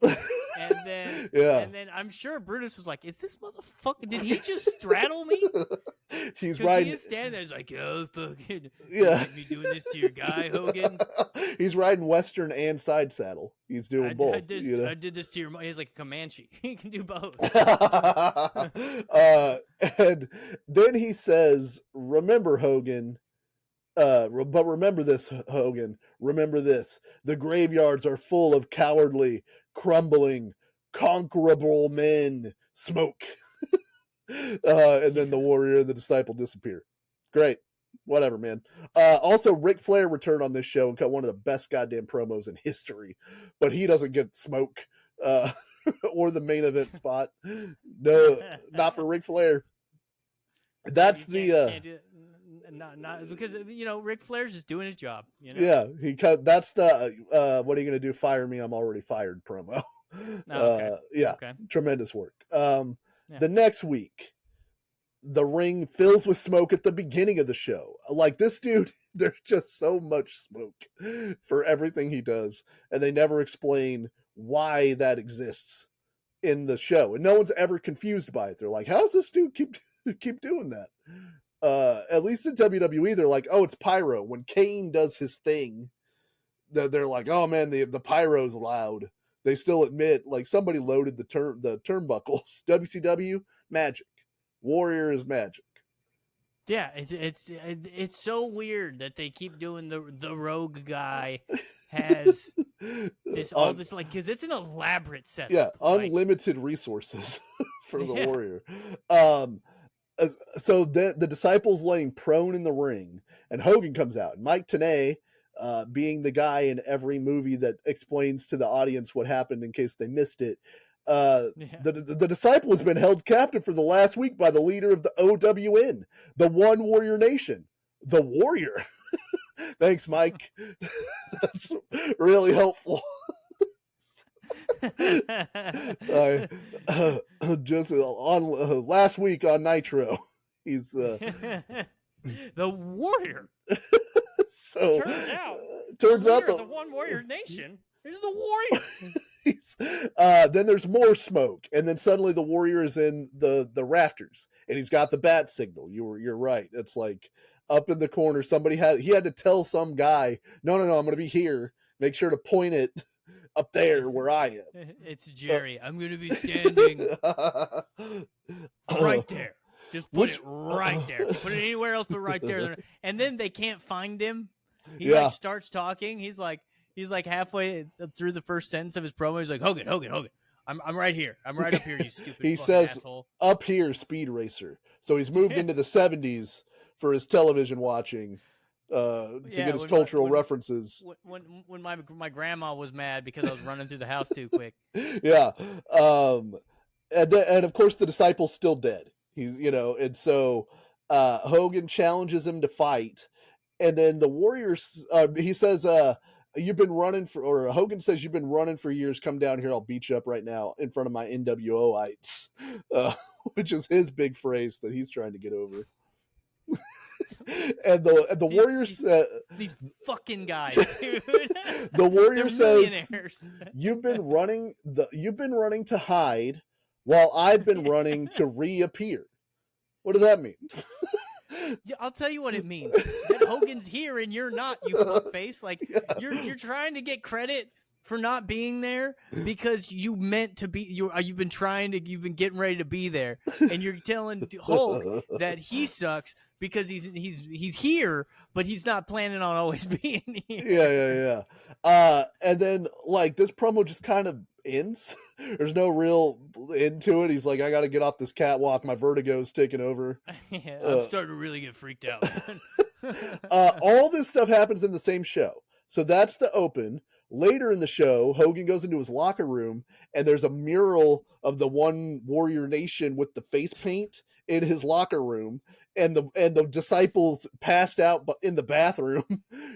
and then I'm sure Brutus was like, "Is this motherfucker? Did he just straddle me?" He's riding. He's standing there, he's like, "Oh, fucking, like me doing this to your guy, Hogan." He's riding Western and side saddle. He's doing both. I did this to your. He's like a Comanche. He can do both. And then he says, "Remember, Hogan. But remember this, Hogan. Remember this. The graveyards are full of cowardly, crumbling, conquerable men. Smoke." And then the Warrior and the Disciple disappear. Great. Whatever, man. Also, Ric Flair returned on this show and cut one of the best goddamn promos in history. But he doesn't get smoke or the main event spot. No, not for Ric Flair. That's not because Ric Flair's just doing his job. Yeah, he cut. That's the what are you gonna do? Fire me? I'm already fired promo. Okay. Tremendous work. The next week, the ring fills with smoke at the beginning of the show. Like this dude, there's just so much smoke for everything he does, and they never explain why that exists in the show, and no one's ever confused by it. They're like, "How's this dude keep doing that?" At least in WWE, they're like, "Oh, it's pyro." When Kane does his thing, they're like, "Oh man, the pyro's loud." They still admit like somebody loaded the turnbuckles. WCW magic, Warrior is magic. Yeah, it's so weird that they keep doing the rogue guy has this like because it's an elaborate setup. Yeah, unlimited resources for the Warrior. So the Disciple's laying prone in the ring, and Hogan comes out. Mike Tenay, being the guy in every movie that explains to the audience what happened in case they missed it, the Disciple has been held captive for the last week by the leader of the OWN, the One Warrior Nation, the Warrior. Thanks, Mike. That's really helpful. Just on last week on Nitro, he's the Warrior. So turns out the One Warrior Nation is the Warrior. Then there's more smoke, and then suddenly the Warrior is in the rafters, and he's got the bat signal. You're right. It's like up in the corner. He had to tell some guy, no, I'm going to be here. Make sure to point it up there where I am. It's Jerry. I'm going to be standing right there. Just put it right there. If you put it anywhere else but right there. And then they can't find him. He like starts talking. He's like halfway through the first sentence of his promo. He's like, Hogan. I'm right here. I'm right up here, you stupid he fucking says, asshole. Up here, Speed Racer. So he's moved into the 70s for his television watching to get his cultural references. When my grandma was mad because I was running through the house too quick. Yeah. And of course the disciple's still dead. He's, and so Hogan challenges him to fight. And then the Warriors, he says, you've been running or Hogan says, you've been running for years. Come down here. I'll beat you up right now in front of my NWOites, which is his big phrase that he's trying to get over. And the Warriors, these fucking guys, dude. The Warrior says, you've been running to hide while I've been running to reappear. What does that mean? Yeah, I'll tell you what it means. That Hogan's here and you're not, you fuckface. Like you're trying to get credit for not being there because you meant to be. You've been getting ready to be there, and you're telling Hulk that he sucks because he's here, but he's not planning on always being Yeah. here. And then like this promo just kind of ends. There's no real end to it. He's like, I got to get off this catwalk. My vertigo's taking over. Yeah, I'm starting to really get freaked out. All this stuff happens in the same show. So that's the open. Later in the show, Hogan goes into his locker room and there's a mural of the One Warrior Nation with the face paint in his locker room. And the disciples passed out in the bathroom.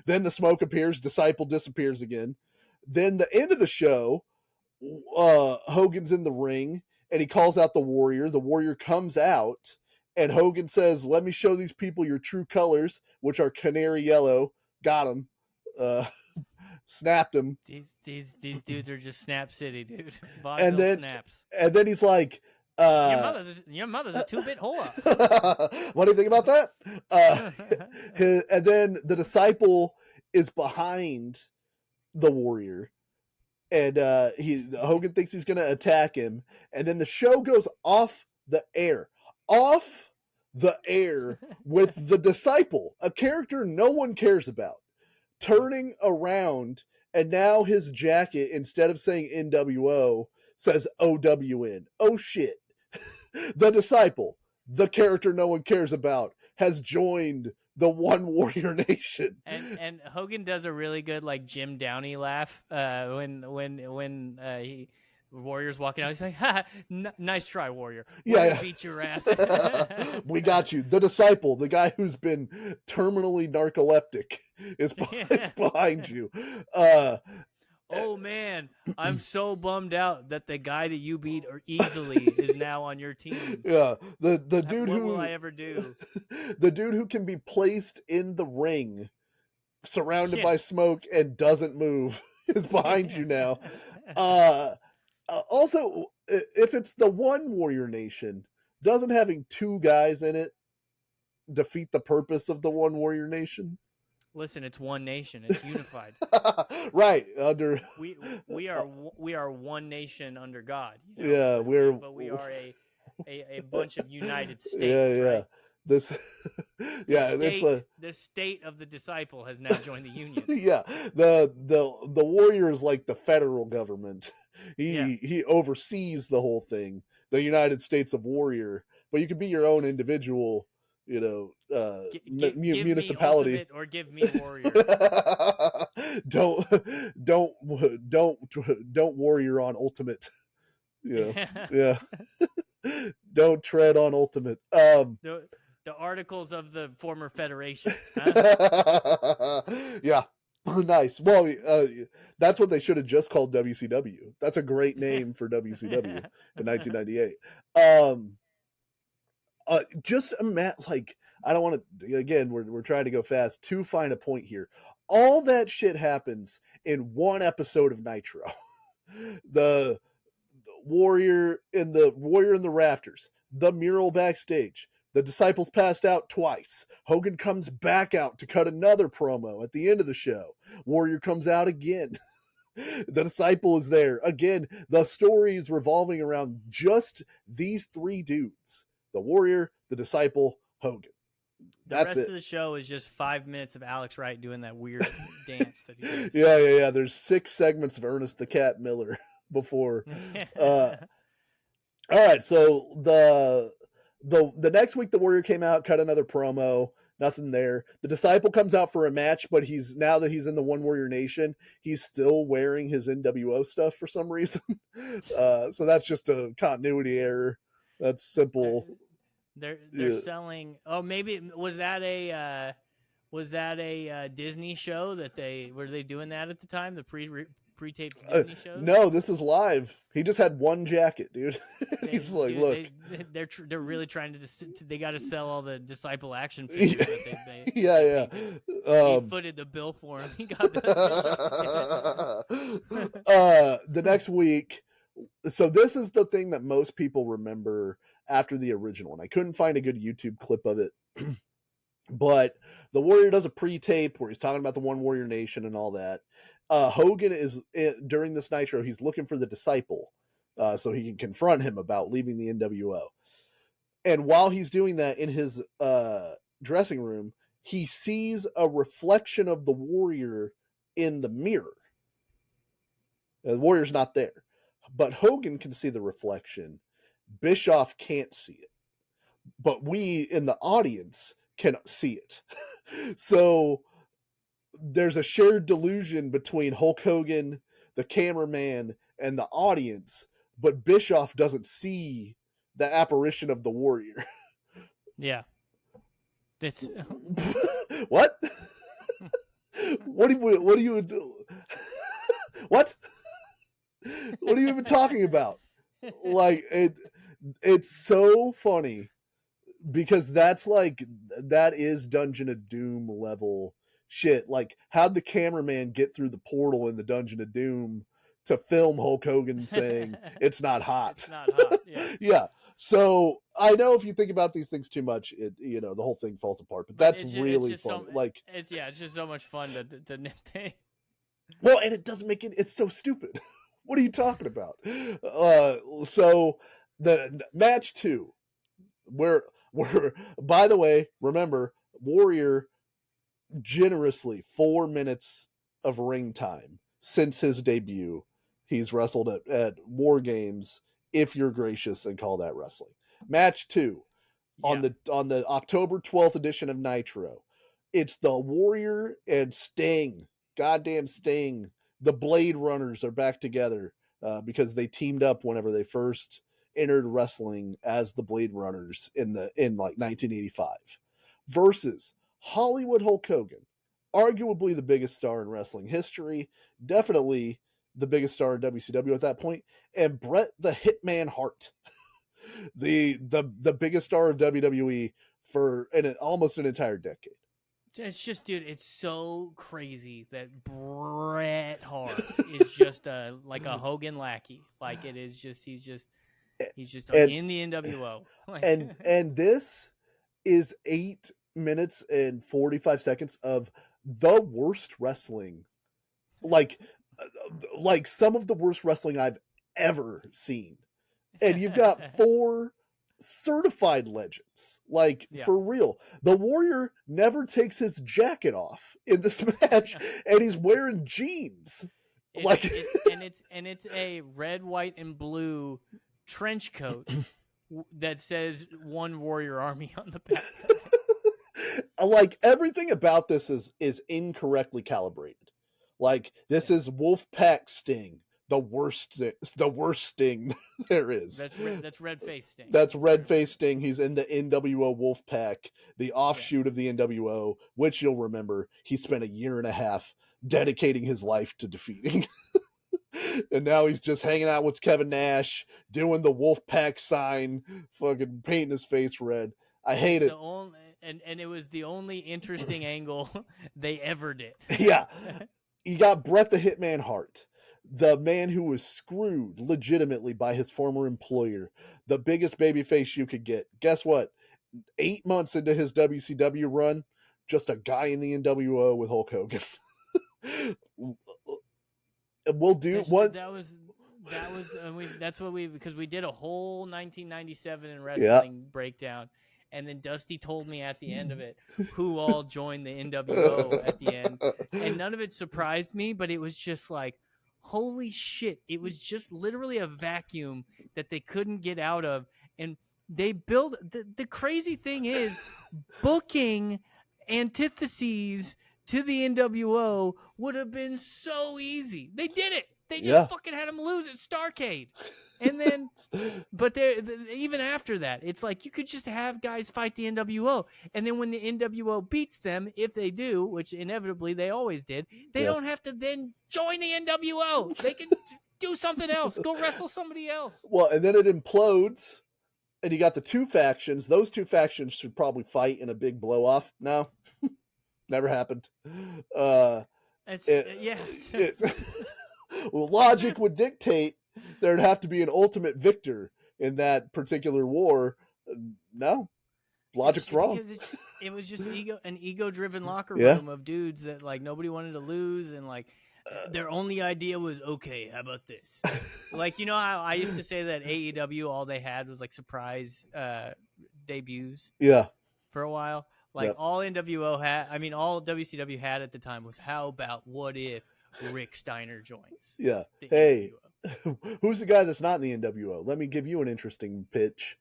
Then the smoke appears, disciple disappears again. Then the end of the show, Hogan's in the ring and he calls out the Warrior. The Warrior comes out and Hogan says, let me show these people your true colors, which are canary yellow. Got him. Snapped him. These dudes are just Snap City, dude. And then snaps. And then he's like, your mother's a 2-bit whore. What do you think about that? And then the disciple is behind the Warrior, and Hogan thinks he's going to attack him, and then the show goes off the air with the disciple, a character no one cares about, turning around, and now his jacket, instead of saying NWO, says OWN. Oh shit. The disciple, the character no one cares about, has joined the One Warrior Nation. And Hogan does a really good like Jim Downey laugh when Warrior's walking out. He's like, ha, nice try, Warrior. We're gonna beat your ass. We got you. The disciple, the guy who's been terminally narcoleptic, is behind you. Oh man, I'm so bummed out that the guy that you beat easily is now on your team. Yeah, the dude what will I ever do? The dude who can be placed in the ring, surrounded by smoke and doesn't move, is behind you now. Also, if it's the One Warrior Nation, doesn't having two guys in it defeat the purpose of the One Warrior Nation? Listen, it's one nation. It's unified. Right. We are one nation under God. Yeah, we are a bunch of United States. Yeah. Right? The state of the disciple has now joined the union. Yeah. The Warrior is like the federal government. He oversees the whole thing. The United States of Warrior, but you can be your own individual. Municipality, give me or give me Warrior. don't Warrior on Ultimate. Yeah. Don't tread on Ultimate. The articles of the former Federation. Huh? Yeah. Nice. Well, that's what they should have just called WCW. That's a great name for WCW in 1998. Just like, I don't want to, again, we're trying to go fast to find a point here. All that shit happens in one episode of Nitro. The Warrior in the rafters, the mural backstage, the disciples passed out twice. Hogan comes back out to cut another promo at the end of the show. Warrior comes out again. The disciple is there again. The story is revolving around just these three dudes. The Warrior, the disciple, Hogan. The That's rest it. of the show is just 5 minutes of Alex Wright doing that weird dance that he does. Yeah. There's 6 segments of Ernest the Cat Miller before. All right, so the next week the Warrior came out, cut another promo. Nothing there. The Disciple comes out for a match, but now that he's in the One Warrior Nation, he's still wearing his NWO stuff for some reason. So that's just a continuity error. That's simple. They're selling. Oh, maybe was that a Disney show that were they doing that at the time? The pre-taped Disney shows? No, this is live. He just had one jacket, dude. He's like, look, they're really trying to. They got to sell all the Disciple action figures that they made. Yeah. He footed the bill for him. He got the the next week. So this is the thing that most people remember after the original, and I couldn't find a good YouTube clip of it. But the Warrior does a pre-tape where he's talking about the One Warrior Nation and all that. Hogan is during this Nitro. He's looking for the Disciple, so he can confront him about leaving the NWO. And while he's doing that in his dressing room, he sees a reflection of the Warrior in the mirror. The Warrior's not there, but Hogan can see the reflection. Bischoff can't see it, but we in the audience can see it. So there's a shared delusion between Hulk Hogan, the cameraman, and the audience, but Bischoff doesn't see the apparition of the Warrior. Yeah. It's what? What do you do? What? What are you even talking about? Like it's so funny because that is Dungeon of Doom level shit. Like, how'd the cameraman get through the portal in the Dungeon of Doom to film Hulk Hogan saying it's not hot? It's not hot. Yeah. Yeah. So I know if you think about these things too much, the whole thing falls apart. But that's really fun. It's just so much fun to nitpick. Well, and it doesn't make it. It's so stupid. What are you talking about? So the match 2, where by the way, remember, Warrior generously 4 minutes of ring time since his debut. He's wrestled at War Games, if you're gracious and call that wrestling. Match 2 on the October 12th edition of Nitro. It's the Warrior and Sting. Goddamn Sting. The Blade Runners are back together because they teamed up whenever they first entered wrestling as the Blade Runners in 1985 versus Hollywood Hulk Hogan, arguably the biggest star in wrestling history, definitely the biggest star in WCW at that point, and Bret the Hitman Hart, the biggest star of WWE for almost an entire decade. It's just, dude, it's so crazy that Bret Hart is just like a Hogan lackey. Like, it is just he's just in the NWO. and this is 8 minutes and 45 seconds of the worst wrestling, like some of the worst wrestling I've ever seen. And you've got 4 certified legends. For real. The Warrior never takes his jacket off in this match, and he's wearing jeans. It's a red, white, and blue trench coat that says One Warrior Army on the back of it. Everything about this is incorrectly calibrated. This is Wolfpack Sting, the worst Sting there is. That's Red Face Sting. That's Red Face Sting. He's in the NWO Wolfpack, the offshoot of the NWO, which you'll remember he spent a year and a half dedicating his life to defeating. And now he's just hanging out with Kevin Nash, doing the Wolfpack sign, fucking painting his face red. I hate it. And it was the only interesting angle they ever did. Yeah. You got Bret the Hitman Hart, the man who was screwed legitimately by his former employer, the biggest babyface you could get. Guess what? 8 months into his WCW run, just a guy in the NWO with Hulk Hogan. We'll do what that's what because we did a whole 1997 in wrestling breakdown, And then Dusty told me at the end of it who all joined the NWO at the end. And none of it surprised me, but it was just like, holy shit. It was just literally a vacuum that they couldn't get out of. And they built the crazy thing is booking antitheses to the NWO would have been so easy. They did it. They just fucking had him lose at Starrcade. And then, but even after that, it's like you could just have guys fight the NWO. And then when the NWO beats them, if they do, which inevitably they always did, they don't have to then join the NWO. They can do something else. Go wrestle somebody else. Well, and then it implodes, and you got the two factions. Those two factions should probably fight in a big blow-off. No, never happened. Well, logic would dictate there'd have to be an ultimate victor in that particular war. No, logic's wrong. Because it was just an ego-driven locker room of dudes that like nobody wanted to lose, and like their only idea was, okay, how about this? Like, you know how I used to say that AEW all they had was like surprise debuts. Yeah. For a while, like all NWO had, I mean, all WCW had at the time was, how about what if Rick Steiner joins? Yeah. Hey, who's the guy that's not in the NWO? Let me give you an interesting pitch.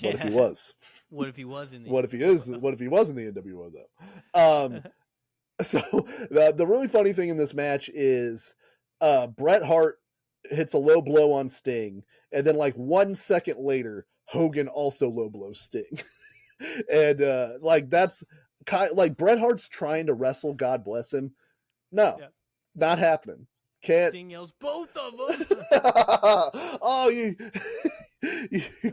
What if he was? What if he was in the? What if he is? What if he was in the NWO though? So the really funny thing in this match is Bret Hart hits a low blow on Sting, and then like 1 second later, Hogan also low blows Sting. And like that's kind of, like Bret Hart's trying to wrestle, God bless him. No, not happening. Can't. Sting yells, both of them. Oh, you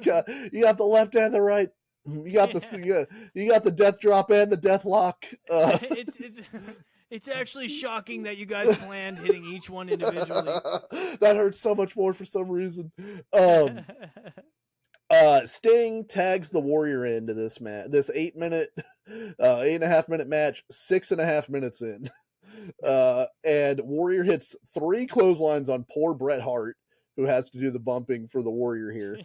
got the left and the right. You got you got the death drop and the death lock. It's actually shocking that you guys planned hitting each one individually. That hurts so much more for some reason. Sting tags the Warrior into this match. This 8.5 minute match, 6.5 minutes in. And Warrior hits 3 clotheslines on poor Bret Hart, who has to do the bumping for the Warrior here.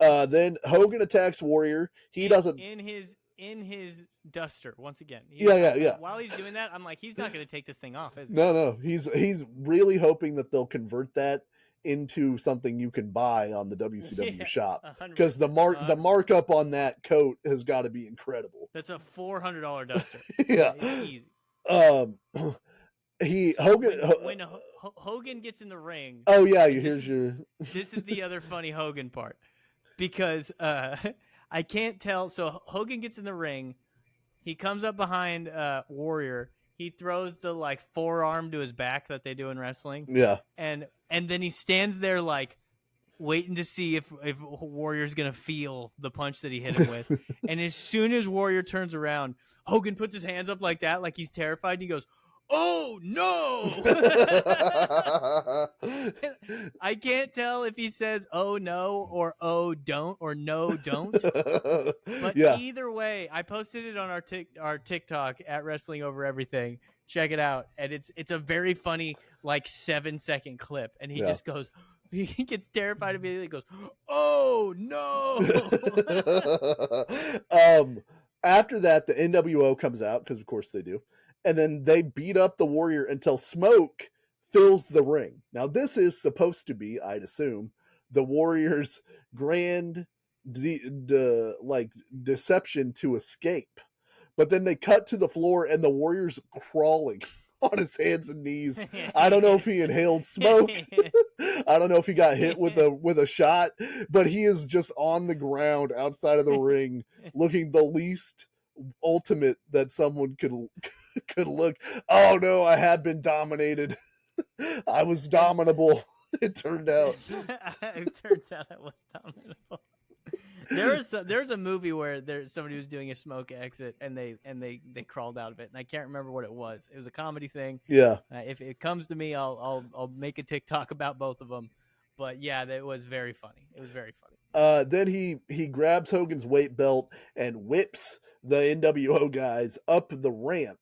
Then Hogan attacks Warrior. He doesn't in his duster once again. Yeah. While he's doing that, I'm like, he's not going to take this thing off, is he? No. He's really hoping that they'll convert that into something you can buy on the WCW shop, because the markup on that coat has got to be incredible. That's a $400 duster. Yeah, easy. When Hogan gets in the ring. Oh yeah, This is the other funny Hogan part, because I can't tell. So Hogan gets in the ring, he comes up behind Warrior. He throws the like forearm to his back that they do in wrestling. Yeah. And then he stands there like waiting to see if Warrior's going to feel the punch that he hit him with. And as soon as Warrior turns around, Hogan puts his hands up like that, like he's terrified. And he goes, "Oh no!" I can't tell if he says "oh no" or "oh don't" or "no don't." But either way, I posted it on our TikTok at Wrestling Over Everything. Check it out, and it's a very funny like 7-second clip, and he just goes. He gets terrified immediately. He goes, "Oh no!" After that, the NWO comes out, because of course they do. And then they beat up the Warrior until smoke fills the ring. Now, this is supposed to be, I'd assume, the Warrior's grand deception to escape. But then they cut to the floor, and the Warrior's crawling on his hands and knees. I don't know if he inhaled smoke. I don't know if he got hit with a shot, but he is just on the ground outside of the ring, looking the least ultimate that someone could look. Oh no, I had been dominated. I was dominable. It turned out. It turns out I was dominable. There's a movie where somebody was doing a smoke exit and they crawled out of it, and I can't remember what it was. It was a comedy thing. Yeah. If it comes to me, I'll make a TikTok about both of them. But yeah, that was very funny. It was very funny. Then he grabs Hogan's weight belt and whips the NWO guys up the ramp.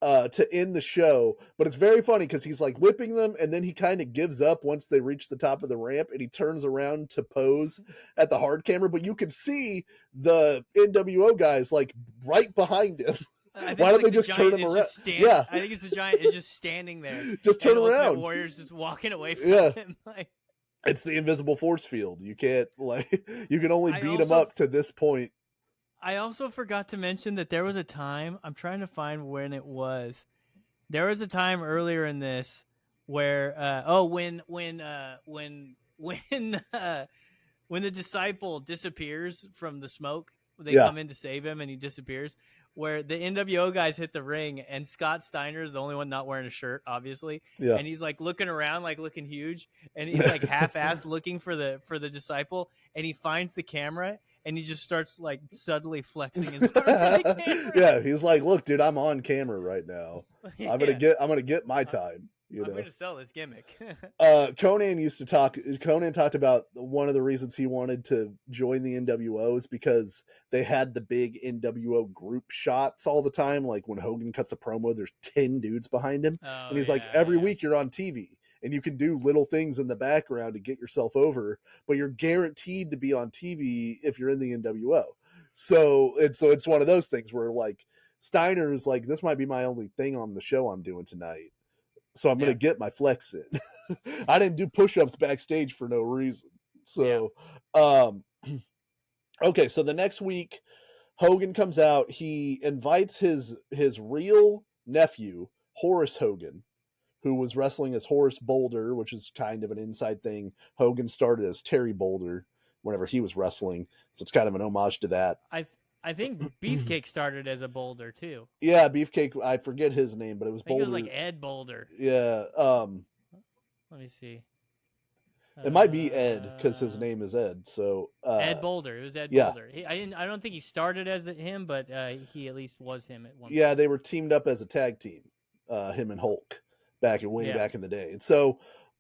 to end the show. But it's very funny because he's like whipping them, and then he kind of gives up once they reach the top of the ramp, and he turns around to pose at the hard camera. But you can see the NWO guys like right behind him. I think Why don't like they the just turn giant him is around? just Yeah, I think it's the giant is just standing there. just turn and the Ultimate around. Warrior's just walking away from Yeah. him. Like, It's the invisible force field. You can't like you can only I beat him also up to this point. I also forgot to mention that there was a time, I'm trying to find when it was. There was a time earlier in this where when the disciple disappears from the smoke, they Yeah. come in to save him and he disappears. Where the NWO guys hit the ring and Scott Steiner is the only one not wearing a shirt, obviously, Yeah. and he's like looking around, like looking huge, and he's like half-assed looking for the disciple, and he finds the camera and he just starts like subtly flexing his arm for the camera. Yeah, he's like, "Look, dude, I'm on camera right now. Yeah. I'm gonna get my time." You I'm know, going to sell this gimmick. Conan talked about one of the reasons he wanted to join the NWO is because they had the big NWO group shots all the time. Like when Hogan cuts a promo, there's 10 dudes behind him. Oh, And he's like, yeah, every yeah. week you're on TV and you can do little things in the background to get yourself over, but you're guaranteed to be on TV if you're in the NWO. So it's one of those things where like Steiner's like, this might be my only thing on the show I'm doing tonight. So I'm going to get my flex in. I didn't do push-ups backstage for no reason. So, okay. So the next week, Hogan comes out. He invites his real nephew, Horace Hogan, who was wrestling as Horace Boulder, which is kind of an inside thing. Hogan started as Terry Boulder whenever he was wrestling. So it's kind of an homage to that. I think Beefcake started as a Boulder too. Yeah, Beefcake. I forget his name, but it was Boulder. It was like Ed Boulder. Yeah. Let me see. It might be Ed because his name is Ed. So Ed Boulder. It was Ed Boulder. I don't think he started as him, but he at least was him at one point. Yeah, they were teamed up as a tag team, him and Hulk, back in the day. And so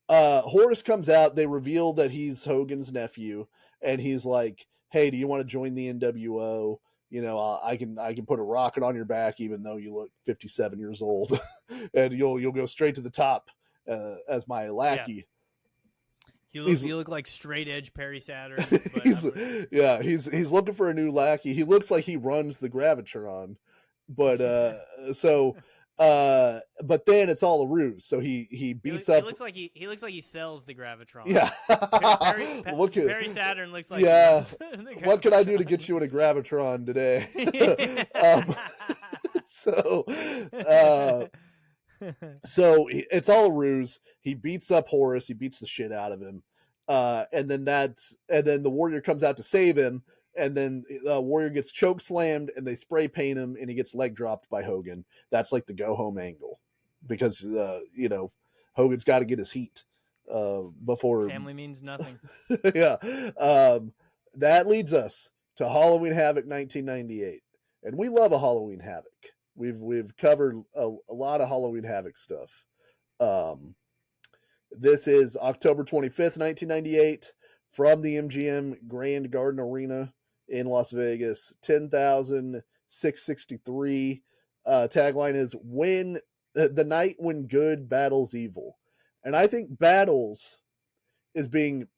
Horace comes out. They reveal that he's Hogan's nephew, and he's like, "Hey, do you want to join the NWO? You know, I can put a rocket on your back, even though you look 57 years old, and you'll go straight to the top as my lackey." Yeah. You look like straight edge Perry Saturn. But he's looking for a new lackey. He looks like he runs the Gravitron, but but then it's all a ruse. So he beats up. He looks like he sells the Gravitron. Yeah. Perry Saturn looks like What can I do to get you in a Gravitron today? So it's all a ruse. He beats up Horace. He beats the shit out of him. And then the Warrior comes out to save him. And then Warrior gets choke slammed and they spray paint him and he gets leg dropped by Hogan. That's like the go home angle because, Hogan's got to get his heat before. Family means nothing. Yeah. That leads us to Halloween Havoc 1998. And we love a Halloween Havoc. We've covered a lot of Halloween Havoc stuff. This is October 25th, 1998, from the MGM Grand Garden Arena in Las Vegas. 10,663. Tagline is the night when good battles evil. And I think Battles is being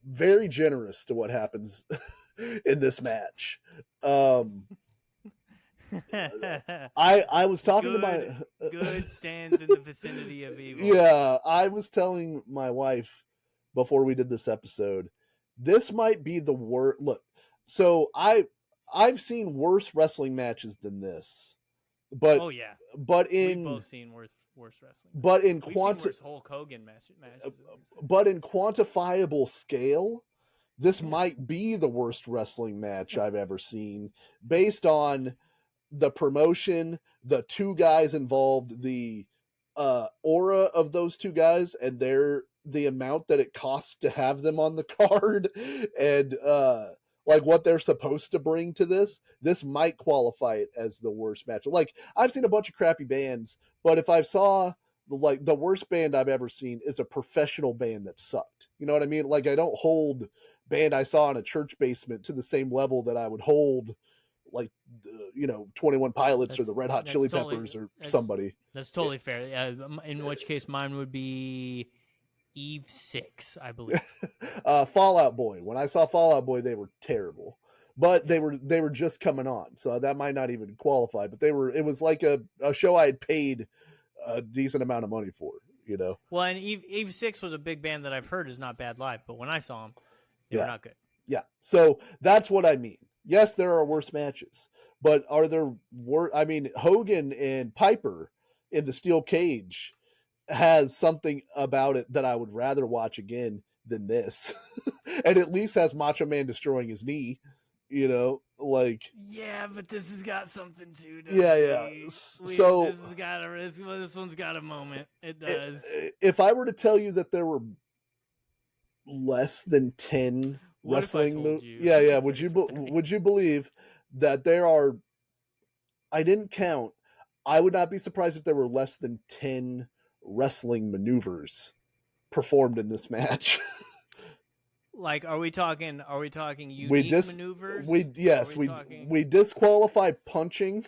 very generous to what happens in this match. I was talking to my good stands in the vicinity of evil. Yeah, I was telling my wife before we did this episode, this might be the worst. Look, so I've seen worse wrestling matches than this, but we've both seen worse wrestling. But in worse Hulk Hogan matches. But in quantifiable scale, this might be the worst wrestling match I've ever seen, based on the promotion, the two guys involved, the aura of those two guys, and the amount that it costs to have them on the card, and like what they're supposed to bring to this. This might qualify it as the worst match. Like, I've seen a bunch of crappy bands, but if I saw the worst band I've ever seen is a professional band that sucked. You know what I mean? Like, I don't hold band I saw in a church basement to the same level that I would hold like 21 Pilots or the Red Hot That's Chili totally- Peppers or that's- somebody. That's totally fair. In which case, mine would be Eve 6, I believe. Fallout Boy. When I saw Fallout Boy, they were terrible, but Yeah. they were just coming on, so that might not even qualify. But it was like a show I had paid a decent amount of money for. Well, and Eve 6 was a big band that I've heard is not bad live, but when I saw them, they were not good. Yeah. So that's what I mean. Yes, there are worse matches, but are there worse? I mean, Hogan and Piper in the steel cage has something about it that I would rather watch again than this. And at least has Macho Man destroying his knee, like. Yeah, but this has got something too. Yeah. So this one's got a moment. It does. If I were to tell you that there were less than 10 What wrestling moves, yeah, would you believe that there are, I didn't count, I would not be surprised if there were less than 10 wrestling maneuvers performed in this match. Like, are we talking unique maneuvers? We disqualify punching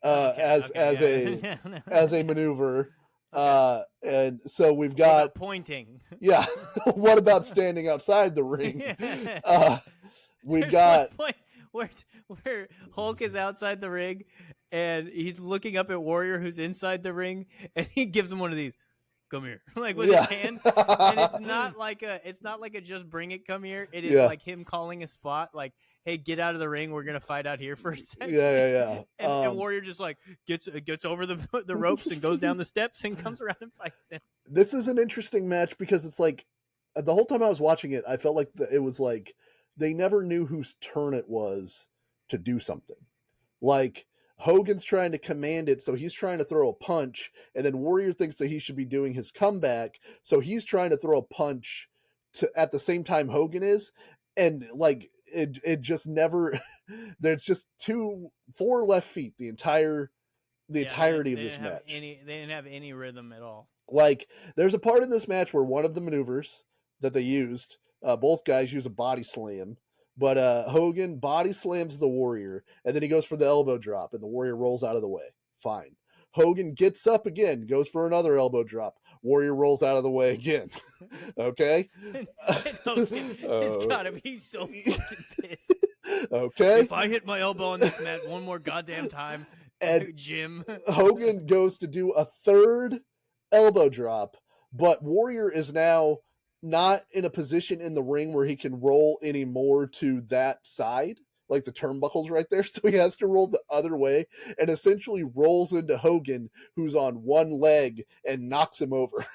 as a maneuver. Okay. And so we've What got about pointing. Yeah. What about standing outside the ring? We There's got one point where Hulk is outside the ring and he's looking up at Warrior who's inside the ring, and he gives him one of these, "Come here," like with his hand. And it's not like a just bring it, come here. It is like him calling a spot, like, "Hey, get out of the ring. We're gonna fight out here for a second." Yeah. And Warrior just like gets over the ropes and goes down the steps and comes around and fights him. This is an interesting match because it's like the whole time I was watching it, I felt like it was like they never knew whose turn it was to do something. Like Hogan's trying to command it, so he's trying to throw a punch, and then Warrior thinks that he should be doing his comeback, so he's trying to throw a punch at the same time Hogan and like it just never. There's just 4 left feet the entirety of this match. They didn't have any rhythm at all. Like, there's a part in this match where one of the maneuvers that they used, both guys use a body slam, but Hogan body slams the Warrior, and then he goes for the elbow drop, and the Warrior rolls out of the way. Fine. Hogan gets up again, goes for another elbow drop. Warrior rolls out of the way again. Okay? And Hogan has got to be so fucking pissed. Okay? If I hit my elbow on this mat one more goddamn time, and Jim. Hogan goes to do a third elbow drop, but Warrior is now not in a position in the ring where he can roll anymore to that side, like the turnbuckle's right there, so he has to roll the other way and essentially rolls into Hogan, who's on one leg, and knocks him over.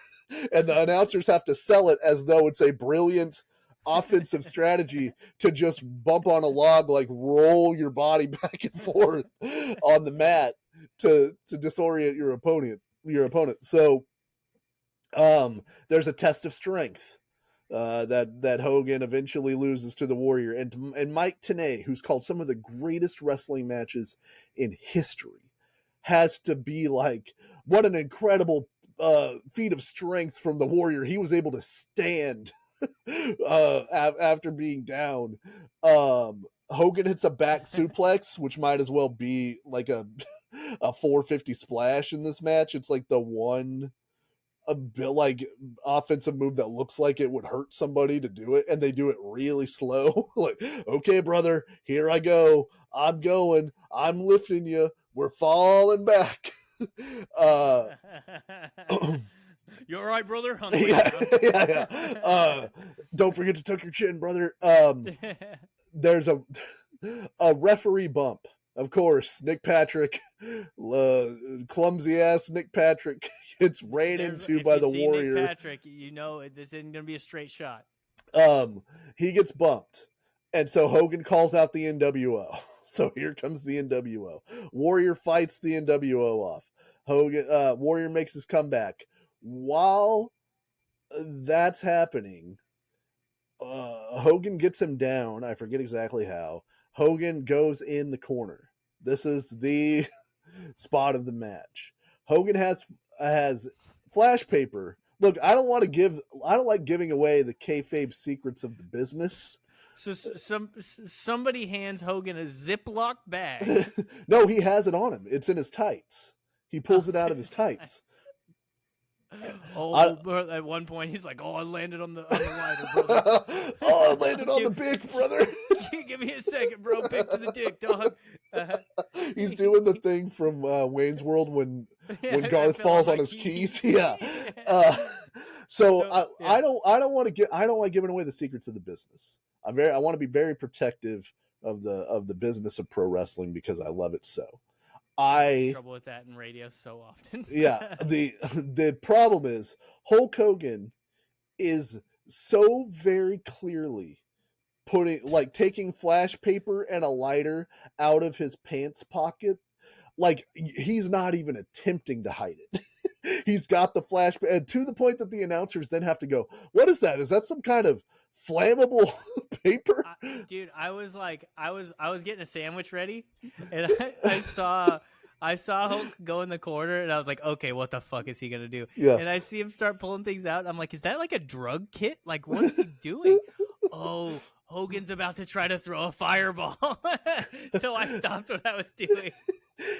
And the announcers have to sell it as though it's a brilliant offensive strategy to just bump on a log, like roll your body back and forth on the mat to disorient your opponent. So there's a test of strength that Hogan eventually loses to the Warrior, and Mike Tenay, who's called some of the greatest wrestling matches in history, has to be like, what an incredible feat of strength from the Warrior. He was able to stand after being down. Hogan hits a back suplex, which might as well be like a 450 splash in this match. It's like the one like offensive move that looks like it would hurt somebody to do it, and they do it really slow. Like, okay, brother, here I go. I'm going. I'm lifting you. We're falling back. You all right, brother? Yeah. Don't forget to tuck your chin, brother. There's a referee bump. Of course, Nick Patrick, clumsy ass Nick Patrick, gets ran into by the Warrior. Nick Patrick, you know this isn't going to be a straight shot. He gets bumped, and so Hogan calls out the NWO. So here comes the NWO. Warrior fights the NWO off. Warrior makes his comeback. While that's happening, Hogan gets him down. I forget exactly how. Hogan goes in the corner. This is the spot of the match. Hogan has flash paper. Look, I don't like giving away the kayfabe secrets of the business, So somebody hands Hogan a Ziploc bag. No, he has it on him. It's in his tights. He pulls it out of his tights. At one point he's like, "Oh, I landed on the lighter, brother. Oh, I landed on the dick, brother. Give me a second, bro. Pick to the dick, dog." He's doing the thing from Wayne's World when Garth falls on his keys. Yeah. I don't like giving away the secrets of the business. I want to be very protective of the business of pro wrestling because I love it so. I have trouble with that in radio so often. Yeah, the problem is Hulk Hogan is so very clearly taking flash paper and a lighter out of his pants pocket. Like, he's not even attempting to hide it. He's got the flash, and to the point that the announcers then have to go, "What is that? Is that some kind of flammable paper?" Dude, I was getting a sandwich ready, and I saw Hulk go in the corner, and I was like, okay, what the fuck is he gonna do? Yeah. And I see him start pulling things out. I'm like, is that like a drug kit? Like, what is he doing? Oh, Hogan's about to try to throw a fireball. So I stopped what I was doing.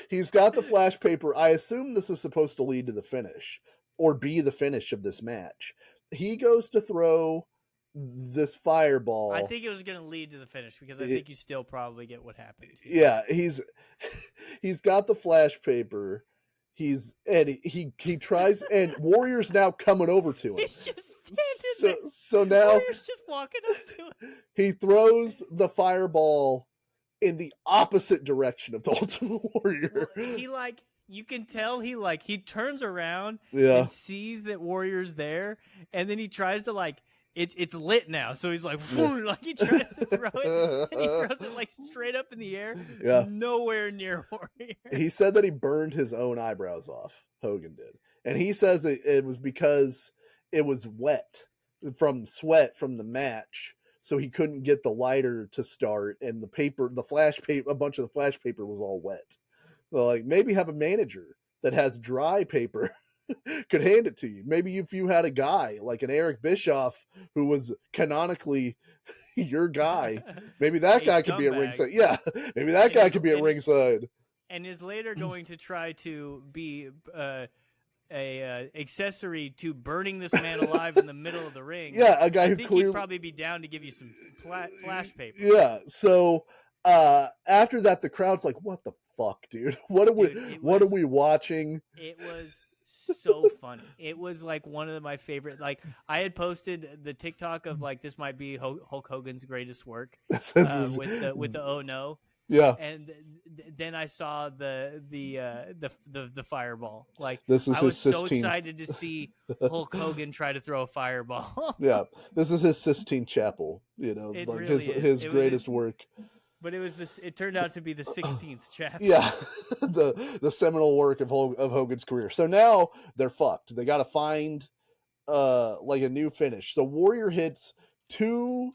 He's got the flash paper. I assume this is supposed to lead to the finish or be the finish of this match. He goes to throw this fireball. I think it was going to lead to the finish because I think you still probably get what happened. Yeah, he's got the flash paper. He tries, and Warrior's now coming over to him. He's just standing there. So now Warrior's just walking up to him. He throws the fireball in the opposite direction of the Ultimate Warrior. He you can tell he turns around and sees that Warrior's there, and then he tries to it's lit now, so he's like he tries to throw it, and he throws it straight up in the air, nowhere near Warrior. He said that he burned his own eyebrows off. Hogan did, and he says it was because it was wet from sweat from the match, so he couldn't get the lighter to start, and the flash paper, a bunch of the flash paper was all wet. So maybe have a manager that has dry paper. Could hand it to you. Maybe if you had a guy like an Eric Bischoff who was canonically your guy, maybe that guy could be at ringside. Yeah, maybe that guy could be at ringside. And is later going to try to be a accessory to burning this man alive in the middle of the ring. Yeah, a guy I who think clearly he'd probably be down to give you some flash paper. Yeah. So after that, the crowd's like, "What the fuck, dude? What are we watching?" It was so funny. It was one of my favorite. I had posted the TikTok of this might be Hulk Hogan's greatest work with the oh no. Yeah. And then I saw the fireball. I was so excited to see Hulk Hogan try to throw a fireball. Yeah. This is his Sistine Chapel, It really his greatest work. But it turned out to be the 16th chapter. Yeah, the seminal work of Hogan's career. So now they're fucked. They got to find a new finish. So Warrior hits 2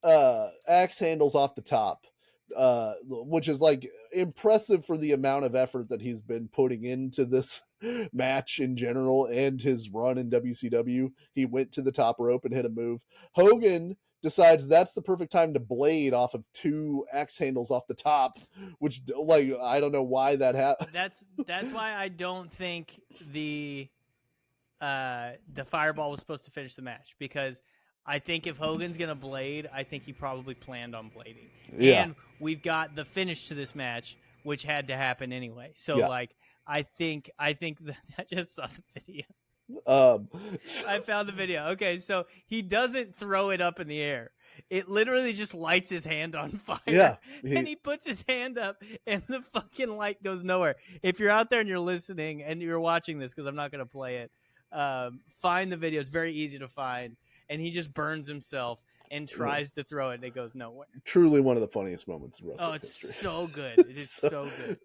axe handles off the top, which is impressive for the amount of effort that he's been putting into this match in general and his run in WCW. He went to the top rope and hit a move. Hogan decides that's the perfect time to blade off of 2 axe handles off the top, which I don't know why that happened. That's why I don't think the fireball was supposed to finish the match, because I think if Hogan's gonna blade, I think he probably planned on blading. Yeah. And we've got the finish to this match, which had to happen anyway. So I think that I just saw the video. I found the video. Okay, so he doesn't throw it up in the air. It literally just lights his hand on fire. Yeah, and he puts his hand up, and the fucking light goes nowhere. If you're out there and you're listening and you're watching this, because I'm not going to play it, find the video. It's very easy to find. And he just burns himself and tries to throw it, and it goes nowhere. Truly one of the funniest moments in wrestling history. Oh, it's so good. It is so good.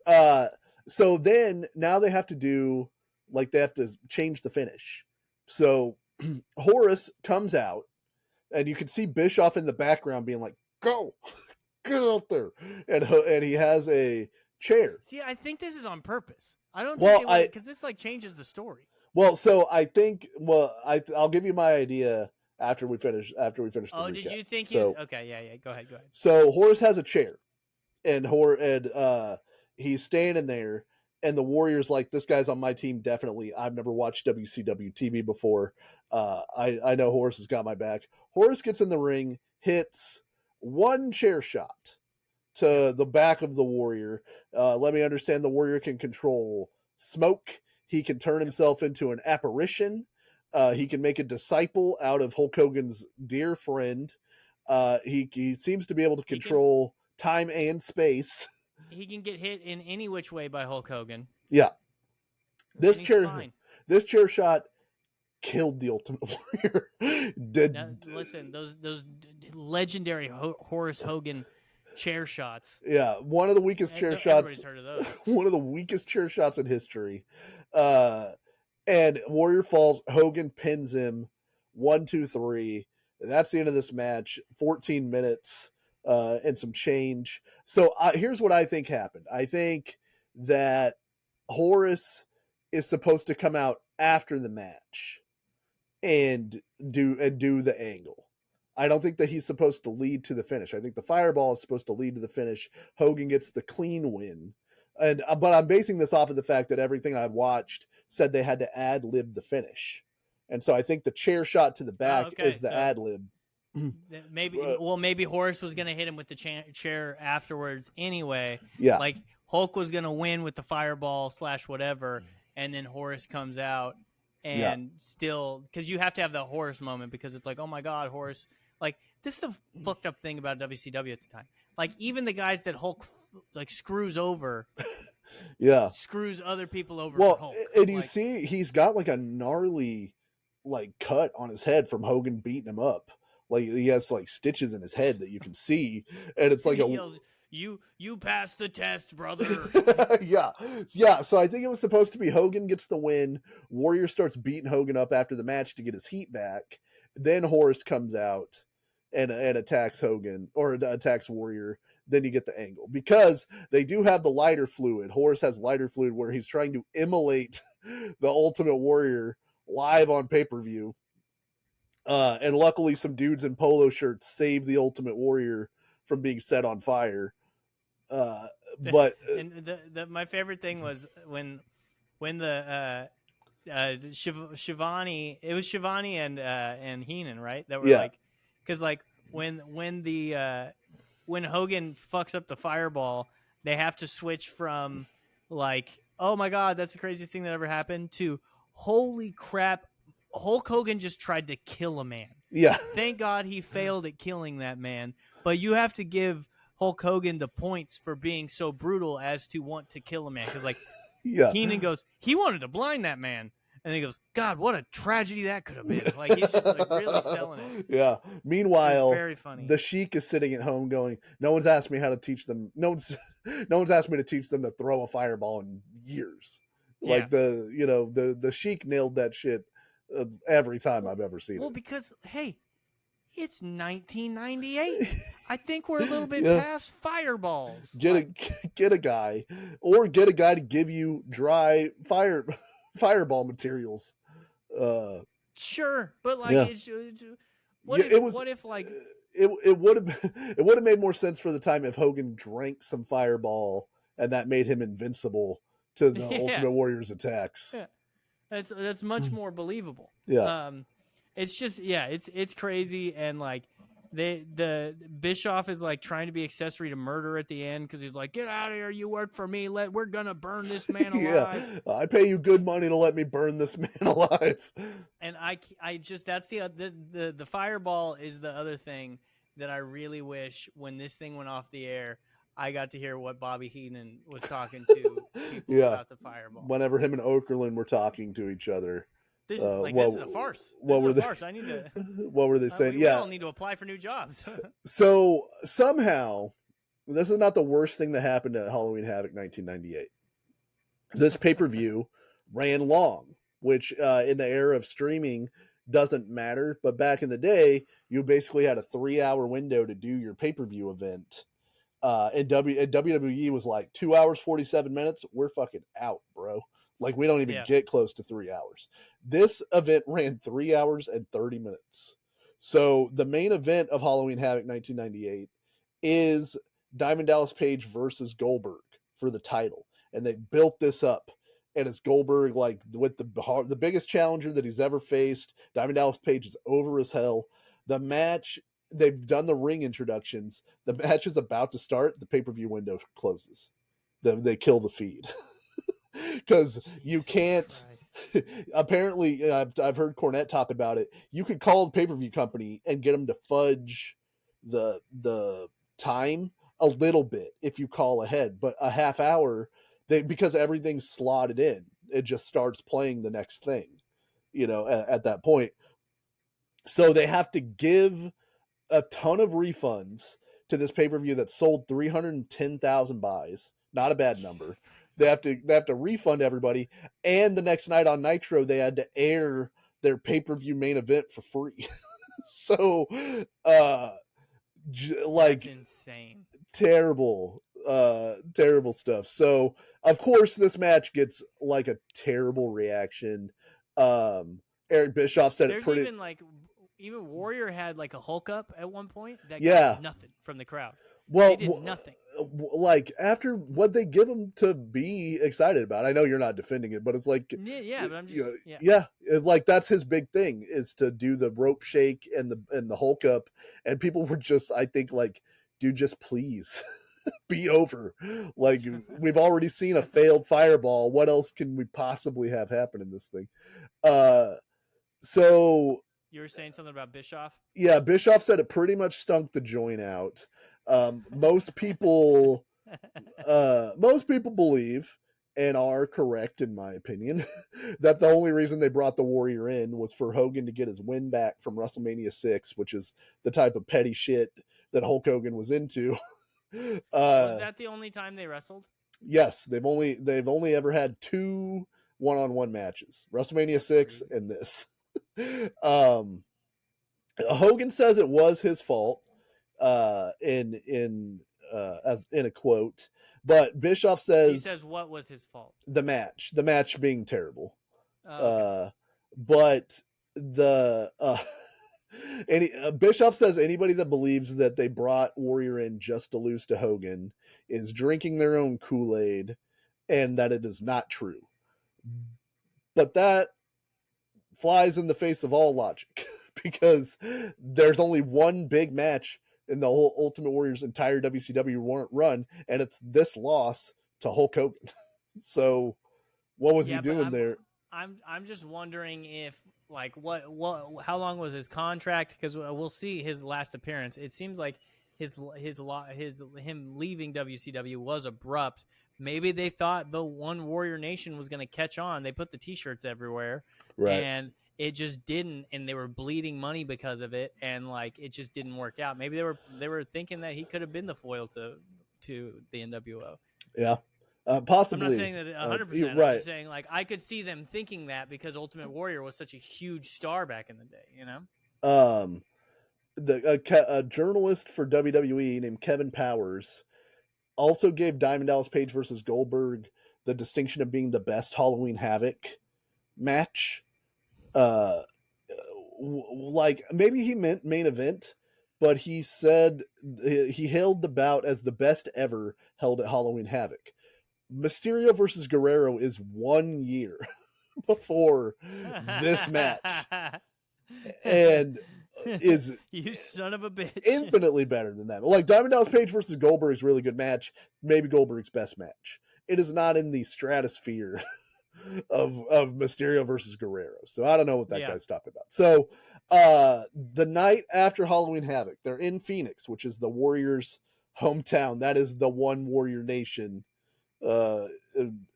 So then, now they have to do... they have to change the finish. So Horace comes out, and you can see Bischoff in the background being like, "Go, get out there," and he has a chair. See, I think this is on purpose. I don't think because this changes the story. Well, so I think I'll give you my idea after we finish the recap. Did you think he was okay? Yeah. Go ahead. So Horace has a chair, and he's standing there, and the Warrior's like, this guy's on my team, definitely. I've never watched WCW TV before. I know Horace has got my back. Horace gets in the ring, hits one chair shot to the back of the Warrior. Let me understand, the Warrior can control smoke. He can turn himself into an apparition. He can make a disciple out of Hulk Hogan's dear friend. He seems to be able to control time and space. He can get hit in any which way by Hulk Hogan. Yeah. This chair shot killed the Ultimate Warrior. Now, listen, those legendary Horace Hogan chair shots. Yeah, one of the weakest chair shots. Everybody's heard of those. One of the weakest chair shots in history. And Warrior falls. Hogan pins him. 1, 2, 3. And that's the end of this match. 14 minutes and some change. So here's what I think happened. I think that Horace is supposed to come out after the match and do the angle. I don't think that he's supposed to lead to the finish. I think the fireball is supposed to lead to the finish. Hogan gets the clean win. But I'm basing this off of the fact that everything I've watched said they had to ad-lib the finish. And so I think the chair shot to the back is the ad-lib. Maybe Horace was going to hit him with the chair afterwards anyway. Yeah. Like Hulk was going to win with the fireball / whatever, and then Horace comes out and still, because you have to have the Horace moment, because it's like, oh my God, Horace. Like, this is the fucked up thing about WCW at the time. Like, even the guys that Hulk screws over, screws other people over. Well, for Hulk. And you see, he's got like a gnarly cut on his head from Hogan beating him up. Like, he has like stitches in his head that you can see, and it's like he yells, "You passed the test, brother." yeah. So I think it was supposed to be Hogan gets the win. Warrior starts beating Hogan up after the match to get his heat back. Then Horace comes out and attacks Hogan, or attacks Warrior. Then you get the angle, because they do have the lighter fluid. Horace has lighter fluid where he's trying to immolate the Ultimate Warrior live on pay-per-view. And luckily some dudes in polo shirts saved the Ultimate Warrior from being set on fire. But my favorite thing was when the Shivani, it was Shivani and Heenan, right? That were like, because like when Hogan fucks up the fireball, they have to switch from like, oh my God, that's the craziest thing that ever happened, to holy crap, Hulk Hogan just tried to kill a man. Yeah. Thank God he failed at killing that man. But you have to give Hulk Hogan the points for being so brutal as to want to kill a man. Because, like, Heenan goes, he wanted to blind that man. And he goes, God, what a tragedy that could have been. Like, he's just like really selling it. Yeah. Meanwhile, very funny. The Sheik is sitting at home going, no one's asked me how to teach them. No one's asked me to teach them to throw a fireball in years. Yeah. Like the Sheik nailed that shit every time I've ever seen it. Well, because, hey, it's 1998. I think we're a little bit past fireballs. Get a guy, or get a guy to give you dry fireball materials. Sure, but like, what if like it would have made more sense for the time if Hogan drank some fireball and that made him invincible to the Ultimate Warrior's attacks. Yeah. That's much more believable. Yeah. It's just it's crazy, and like the Bischoff is like trying to be accessory to murder at the end, because he's like, get out of here, you work for me, we're gonna burn this man alive. I pay you good money to let me burn this man alive. And I just, that's the fireball is the other thing that I really wish, when this thing went off the air, I got to hear what Bobby Heenan was talking to people about the fireball. Whenever him and Okerlund were talking to each other. This is a farce. What were they saying? We all need to apply for new jobs. So somehow, this is not the worst thing that happened at Halloween Havoc 1998. This pay-per-view ran long, which in the era of streaming doesn't matter. But back in the day, you basically had a 3-hour window to do your pay-per-view event. And WWE was like 2 hours, 47 minutes. We're fucking out, bro. Like, we don't even get close to 3 hours. This event ran 3 hours and 30 minutes. So the main event of Halloween Havoc 1998 is Diamond Dallas Page versus Goldberg for the title, and they built this up. And it's Goldberg like with the biggest challenger that he's ever faced. Diamond Dallas Page is over as hell. The match, they've done the ring introductions. The match is about to start. The pay-per-view window closes. They kill the feed. Because you can't. Apparently, I've heard Cornette talk about it. You could call the pay-per-view company and get them to fudge the time a little bit if you call ahead, but a half hour, because everything's slotted in, it just starts playing the next thing, at that point. So they have to give a ton of refunds to this pay-per-view that sold 310,000 buys. Not a bad number. They have to refund everybody, and the next night on Nitro they had to air their pay-per-view main event for free. So that's insane. Terrible stuff. So of course this match gets like a terrible reaction. Eric Bischoff said There's even Warrior had like a Hulk up at one point that got nothing from the crowd. Well, he did nothing. Like after what they give him to be excited about. I know you're not defending it, but it's like but I'm just it's like that's his big thing is to do the rope shake and the Hulk up, and people were just, I think, like, dude, just please be over. Like, we've already seen a failed fireball. What else can we possibly have happen in this thing? So you were saying something about Bischoff? Yeah, Bischoff said it pretty much stunk the joint out. Most people believe, and are correct in my opinion, that the only reason they brought the Warrior in was for Hogan to get his win back from WrestleMania 6, which is the type of petty shit that Hulk Hogan was into. Was that the only time they wrestled? Yes, they've only ever had 2 one-on-one matches, WrestleMania 6 and this. Hogan says it was his fault, in a quote, but Bischoff says, he says what was his fault? The match being terrible. Okay. But Bischoff says anybody that believes that they brought Warrior in just to lose to Hogan is drinking their own Kool-Aid, and that it is not true. But that flies in the face of all logic, because there's only one big match in the whole Ultimate Warrior's entire WCW run, and it's this loss to Hulk Hogan. So what was he doing there? I'm just wondering if, like, how long was his contract? Because we'll see his last appearance. It seems like him leaving WCW was abrupt. Maybe they thought the One Warrior Nation was going to catch on. They put the T-shirts everywhere, right, and it just didn't, and they were bleeding money because of it, and like it just didn't work out. Maybe they were thinking that he could have been the foil to the NWO. Yeah. Possibly. I'm not saying that 100%. Right. I'm just saying, like, I could see them thinking that because Ultimate Warrior was such a huge star back in the day, A journalist for WWE named Kevin Powers also gave Diamond Dallas Page versus Goldberg the distinction of being the best Halloween Havoc match. Like, maybe he meant main event, but he said he hailed the bout as the best ever held at Halloween Havoc. Mysterio versus Guerrero is 1 year before this match, and is you son of a bitch infinitely better than that. Like, Diamond Dallas Page versus Goldberg is a really good match, maybe Goldberg's best match. It is not in the stratosphere of Mysterio versus Guerrero. So I don't know what that guy's talking about. So the night after Halloween Havoc, they're in Phoenix, which is the Warriors' hometown. That is the One Warrior Nation.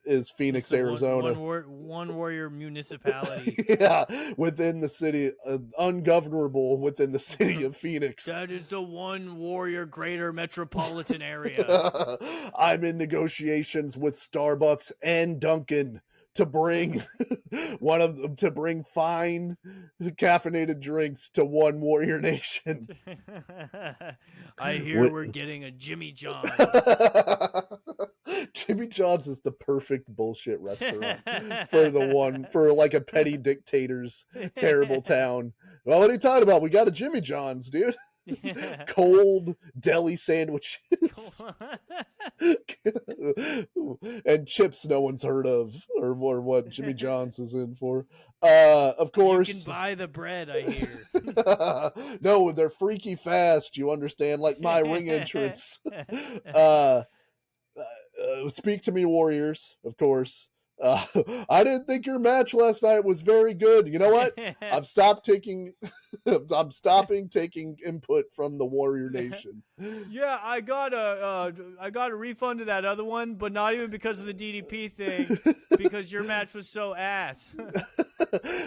Is Phoenix, Arizona. One Warrior municipality. Yeah, within the city, ungovernable within the city of Phoenix. That is the One Warrior greater metropolitan area. I'm in negotiations with Starbucks and Dunkin' to bring fine caffeinated drinks to One Warrior Nation. I hear we're getting a Jimmy John's. Jimmy John's is the perfect bullshit restaurant for like a petty dictator's terrible town. Well, what are you talking about? We got a Jimmy John's, dude. Cold deli sandwiches and chips no one's heard of, or what Jimmy John's is in for. Of course, you can buy the bread, I hear. No, they're freaky fast. You understand? Like my ring entrance. Speak to me, Warriors. Of course. I didn't think your match last night was very good. You know what? I'm stopping taking input from the Warrior Nation. Yeah, I got a refund to that other one, but not even because of the DDP thing, because your match was so ass.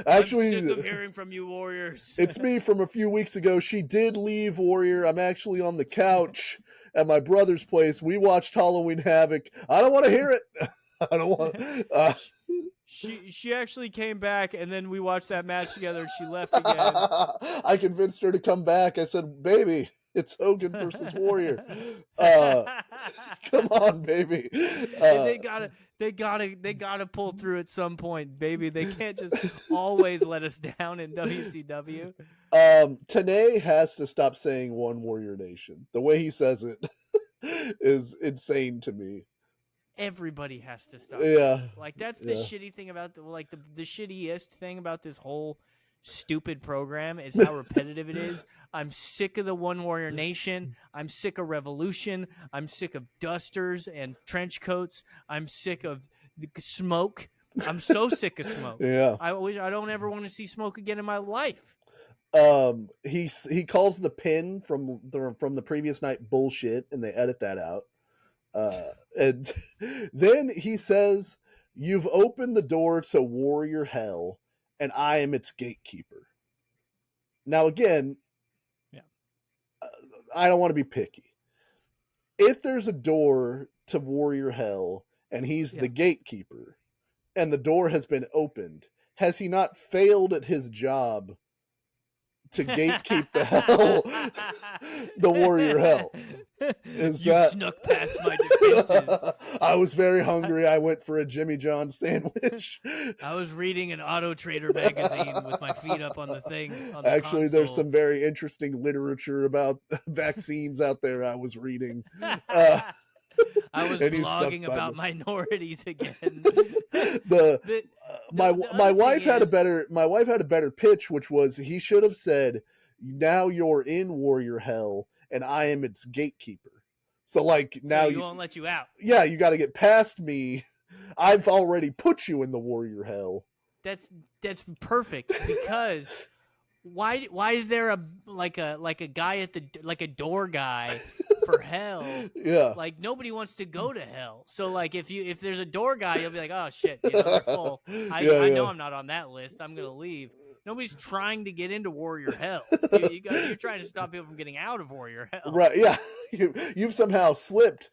Actually, I'm sick of hearing from you, Warriors. It's me from a few weeks ago. She did leave, Warrior. I'm actually on the couch at my brother's place. We watched Halloween Havoc. I don't want to hear it. I don't want. She actually came back, and then we watched that match together, and she left again. I convinced her to come back. I said, "Baby, it's Hogan versus Warrior. Come on, baby." They gotta pull through at some point, baby. They can't just always let us down in WCW. Tenay has to stop saying One Warrior Nation. The way he says it is insane to me. Everybody has to stop. Yeah, like that's the shitty thing about the shittiest thing about this whole stupid program is how repetitive it is. I'm sick of the One Warrior Nation. I'm sick of Revolution. I'm sick of dusters and trench coats. I'm sick of the smoke. I'm so sick of smoke. Yeah, I don't ever want to see smoke again in my life. He calls the pin from the previous night bullshit, and they edit that out. And then he says, "You've opened the door to Warrior Hell, and I am its gatekeeper." Now, again, I don't want to be picky. If there's a door to Warrior Hell, and he's the gatekeeper, and the door has been opened, has he not failed at his job to gatekeep the hell, the Warrior Hell? You snuck past my defenses. I was very hungry. I went for a Jimmy John sandwich. I was reading an Auto Trader magazine with my feet up on the thing. Actually, there's some very interesting literature about vaccines out there I was reading. I was blogging about minorities again. My wife had a better pitch, which was he should have said, "Now you're in Warrior Hell, and I am its gatekeeper." So now you won't let you out. Yeah, you got to get past me. I've already put you in the Warrior Hell. That's perfect, because why is there a guy at a door guy for hell? Yeah, nobody wants to go to hell. So if there's a door guy, you'll be like, oh shit, they're full. I know I'm not on that list. I'm gonna leave. Nobody's trying to get into Warrior Hell. You're trying to stop people from getting out of Warrior Hell. Right? Yeah, you've somehow slipped,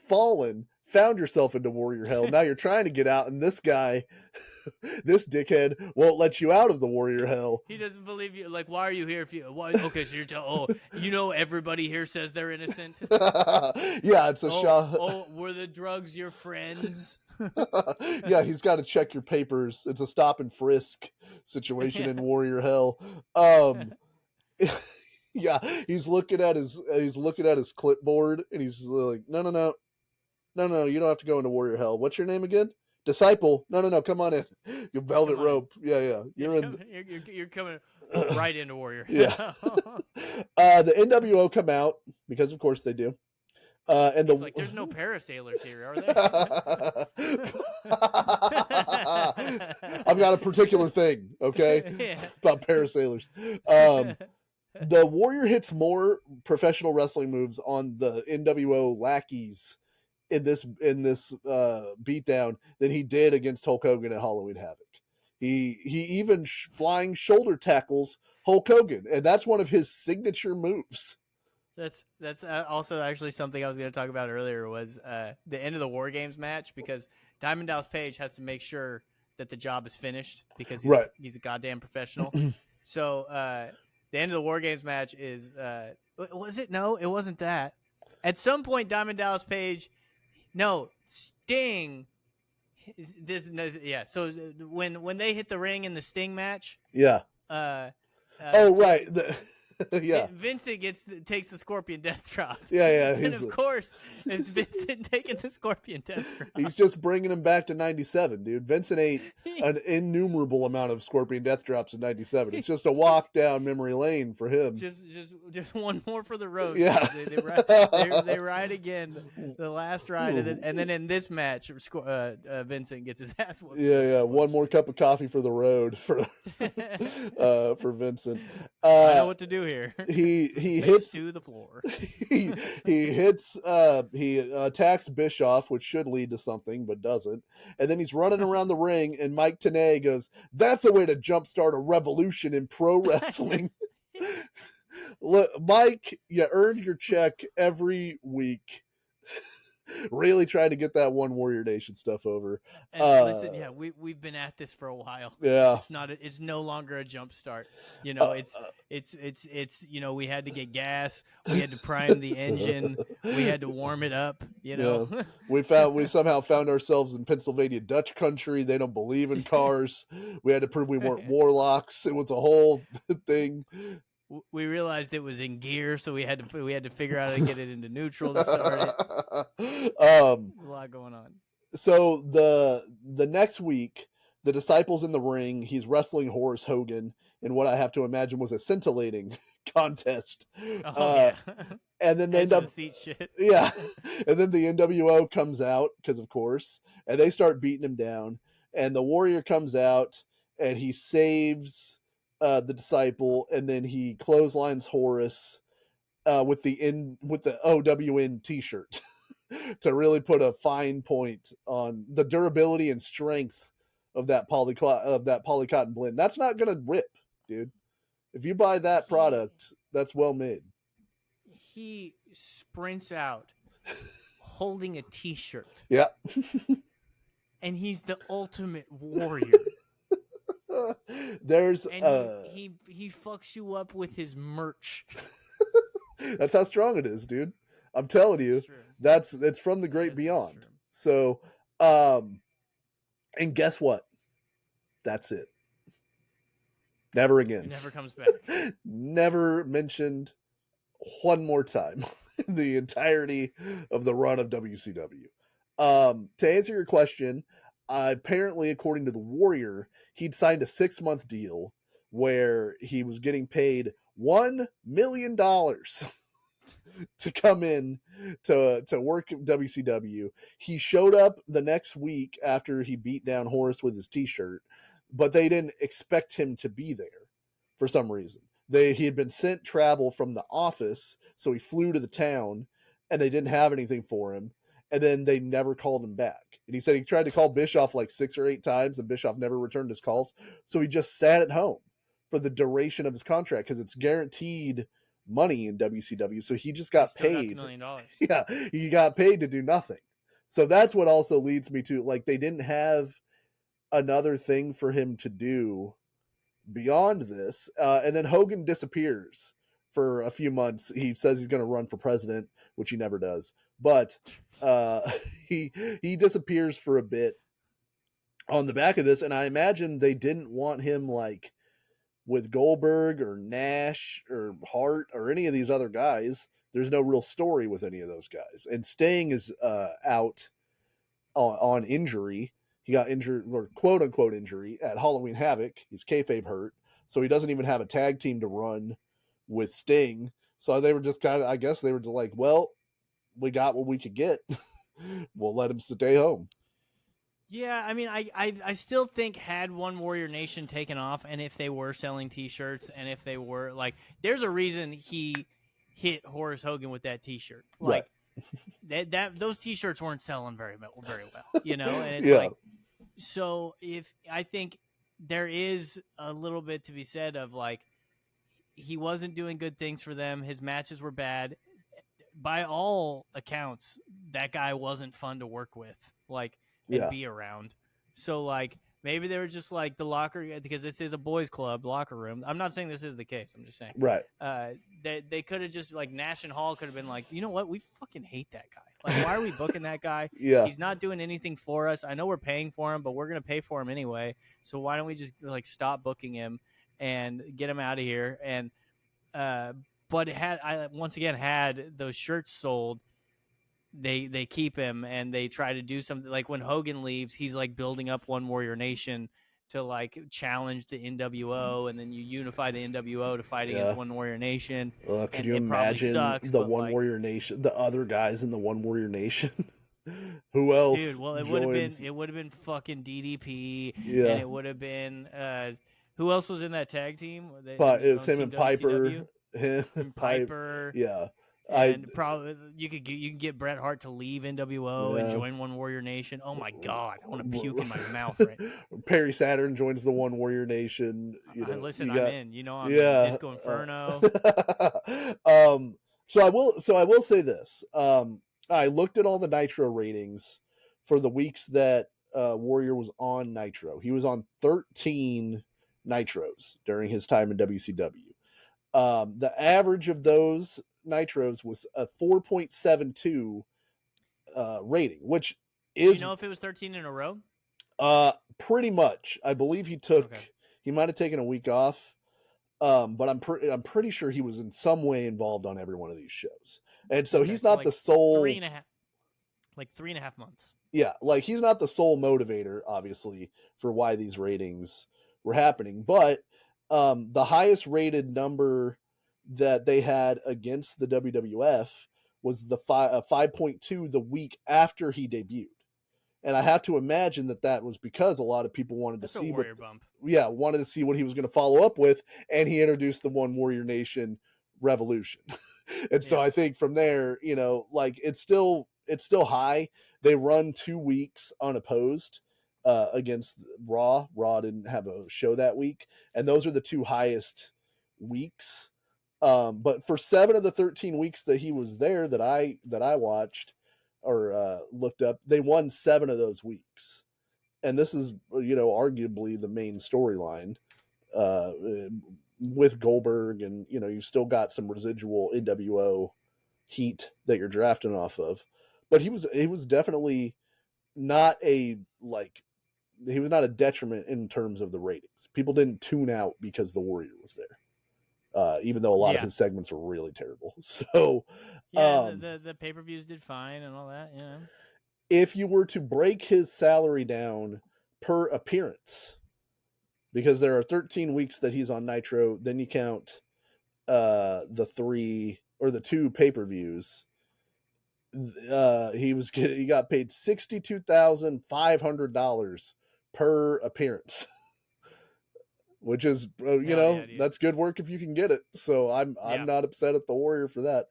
fallen, found yourself into Warrior Hell. Now you're trying to get out, and this guy, this dickhead, won't let you out of the Warrior Hell. He doesn't believe you. Why are you here? Okay, so you're everybody here says they're innocent. Yeah, it's a shot. Oh, were the drugs your friends? Yeah, he's got to check your papers. It's a stop and frisk situation in Warrior Hell. Yeah, he's looking at his clipboard, and he's like, no, you don't have to go into Warrior Hell. What's your name again? Disciple. No, come on in. You velvet rope. Yeah. You're coming right into Warrior Hell. Yeah. The NWO come out, because of course they do. And there's no parasailers here, are there? I've got a particular thing, okay, about parasailers. The Warrior hits more professional wrestling moves on the NWO lackeys in this beatdown than he did against Hulk Hogan at Halloween Havoc. He even flying shoulder tackles Hulk Hogan, and that's one of his signature moves. That's also actually something I was going to talk about earlier, was the end of the War Games match, because Diamond Dallas Page has to make sure that the job is finished, because he's a goddamn professional. So the end of the War Games match is was it? No, it wasn't that. At some point, Diamond Dallas Page, Sting. So when they hit the ring in the Sting match, Oh, right. Yeah. Vincent takes the Scorpion Death Drop. Yeah. And of course, it's Vincent taking the Scorpion Death Drop. He's just bringing him back to 97, dude. Vincent ate an innumerable amount of Scorpion Death Drops in 97. It's just a walk down memory lane for him. Just one more for the road. Yeah. They ride again, the last ride, and then in this match, Vincent gets his ass whooped. Yeah. One more cup of coffee for the road for Vincent. I know what to do here. He Face hits to the floor. he attacks Bischoff, which should lead to something, but doesn't. And then he's running around the ring, and Mike Tenay goes, "That's a way to jumpstart a revolution in pro wrestling." Look, Mike, you earned your check every week. Really tried to get that One Warrior Nation stuff over. And listen, yeah, we've been at this for a while. Yeah, it's no longer a jump start. You know, it's you know, we had to get gas, we had to prime the engine, we had to warm it up. You know, yeah. we somehow found ourselves in Pennsylvania Dutch country. They don't believe in cars. We had to prove we weren't warlocks. It was a whole thing. We realized it was in gear, so we had to figure out how to get it into neutral to start it. A lot going on. So the next week, the Disciple's in the ring. He's wrestling Horace Hogan in what I have to imagine was a scintillating contest. Yeah. And then they end up seat shit. Yeah, and then the NWO comes out because of course, and they start beating him down. And the Warrior comes out and he saves the Disciple, and then he clotheslines Horace with the OWN t-shirt to really put a fine point on the durability and strength of that polycotton blend. That's not gonna rip, dude. If you buy that product, that's well made. He sprints out holding a t-shirt. Yeah. And he's the ultimate warrior. There's he fucks you up with his merch. That's how strong it is, dude. I'm telling you, it's from the great beyond. So, and guess what? That's it. Never again. It never comes back. Never mentioned one more time in the entirety of the run of WCW. To answer your question, apparently, according to the Warrior, he'd signed a 6-month deal where he was getting paid $1 million to come in to work at WCW. He showed up the next week after he beat down Horace with his t-shirt, but they didn't expect him to be there for some reason. He had been sent travel from the office, so he flew to the town, and they didn't have anything for him, and then they never called him back. And he said he tried to call Bischoff like 6 or 8 times, and Bischoff never returned his calls, so he just sat at home for the duration of his contract because it's guaranteed money in WCW, so he just got paid. Got $1 million. Yeah, he got paid to do nothing. So that's what also leads me to, like, they didn't have another thing for him to do beyond this. And then Hogan disappears for a few months. He says he's going to run for president, which he never does. But he disappears for a bit on the back of this, and I imagine they didn't want him like with Goldberg or Nash or Hart or any of these other guys. There's no real story with any of those guys. And Sting is out on injury. He got injured, or quote unquote injury, at Halloween Havoc. He's kayfabe hurt, so he doesn't even have a tag team to run with Sting. So they were just kind of, I guess they were just like, well, we got what we could get. We'll let him stay home. Yeah, I mean, I still think had One Warrior Nation taken off, and if they were selling T-shirts, and if they were like, there's a reason he hit Horace Hogan with that T-shirt. Like that those T-shirts weren't selling very well, you know. And it's like, so if I think there is a little bit to be said of like, he wasn't doing good things for them. His matches were bad. By all accounts, that guy wasn't fun to work with, like, and be around. So, like, maybe they were just like the locker, because this is a boys' club locker room. I'm not saying this is the case. I'm just saying, right? They could have just like Nash and Hall could have been like, you know what, we fucking hate that guy. Like, why are we booking that guy? Yeah, he's not doing anything for us. I know we're paying for him, but we're gonna pay for him anyway. So why don't we just like stop booking him? and get him out of here. And but I once again had those shirts sold. They keep him, and they try to do something like when Hogan leaves, he's like building up One Warrior Nation to like challenge the NWO, and then you unify the NWO to fight against Yeah. One Warrior Nation. Could And you it probably imagine sucks, the but One like, Warrior Nation, the other guys in the One Warrior Nation? Who dude, else well, joins? it would have been fucking DDP, and Yeah, it would have been who else was in that tag team? but it was On him Team and Piper. WCW? Him, And Pipe. Piper. Yeah, I. And probably you can get Bret Hart to leave NWO and Yeah. join One Warrior Nation. Oh my God, I want to puke in my mouth right now. Perry Saturn joins the One Warrior Nation. Listen, You I'm got in. You know, I'm in. yeah. Disco Inferno. So I will say this. I looked at all the Nitro ratings for the weeks that Warrior was on Nitro. He was on 13 Nitros during his time in WCW. The average of those Nitros was a 4.72 rating, which Do you is know if it was 13 in a row? pretty much. I believe Okay. he might have taken a week off. But I'm pretty sure he was in some way involved on every one of these shows. And so Okay, he's so not like the sole 3.5 months. yeah, like he's not the sole motivator, obviously, for why these ratings were happening. But the highest rated number that they had against the WWF was the 5.2 the week after he debuted. And I have to imagine that was because a lot of people wanted That's to a see Warrior bump. wanted to see what he was going to follow up with, and he introduced the One Warrior Nation Revolution. And so Yeah. I think from there, like it's still high. They run 2 weeks unopposed against Raw. Raw didn't have a show that week, and those are the two highest weeks. But for 7 of the 13 weeks that he was there that I watched or looked up, they won 7 of those weeks. And this is arguably the main storyline uh, with Goldberg, and you've still got some residual NWO heat that you're drafting off of. But he was definitely not a he was not a detriment in terms of the ratings. People didn't tune out because the Warrior was there, even though a lot of Yeah. his segments were really terrible. So Yeah, the pay-per-views did fine and all that, if you were to break his salary down per appearance, because there are 13 weeks that he's on Nitro, then you count the 3 or the 2 pay-per-views. He got paid $62,500 per appearance, which is yeah, that's good work if you can get it. So I'm Yeah. not upset at the Warrior for that.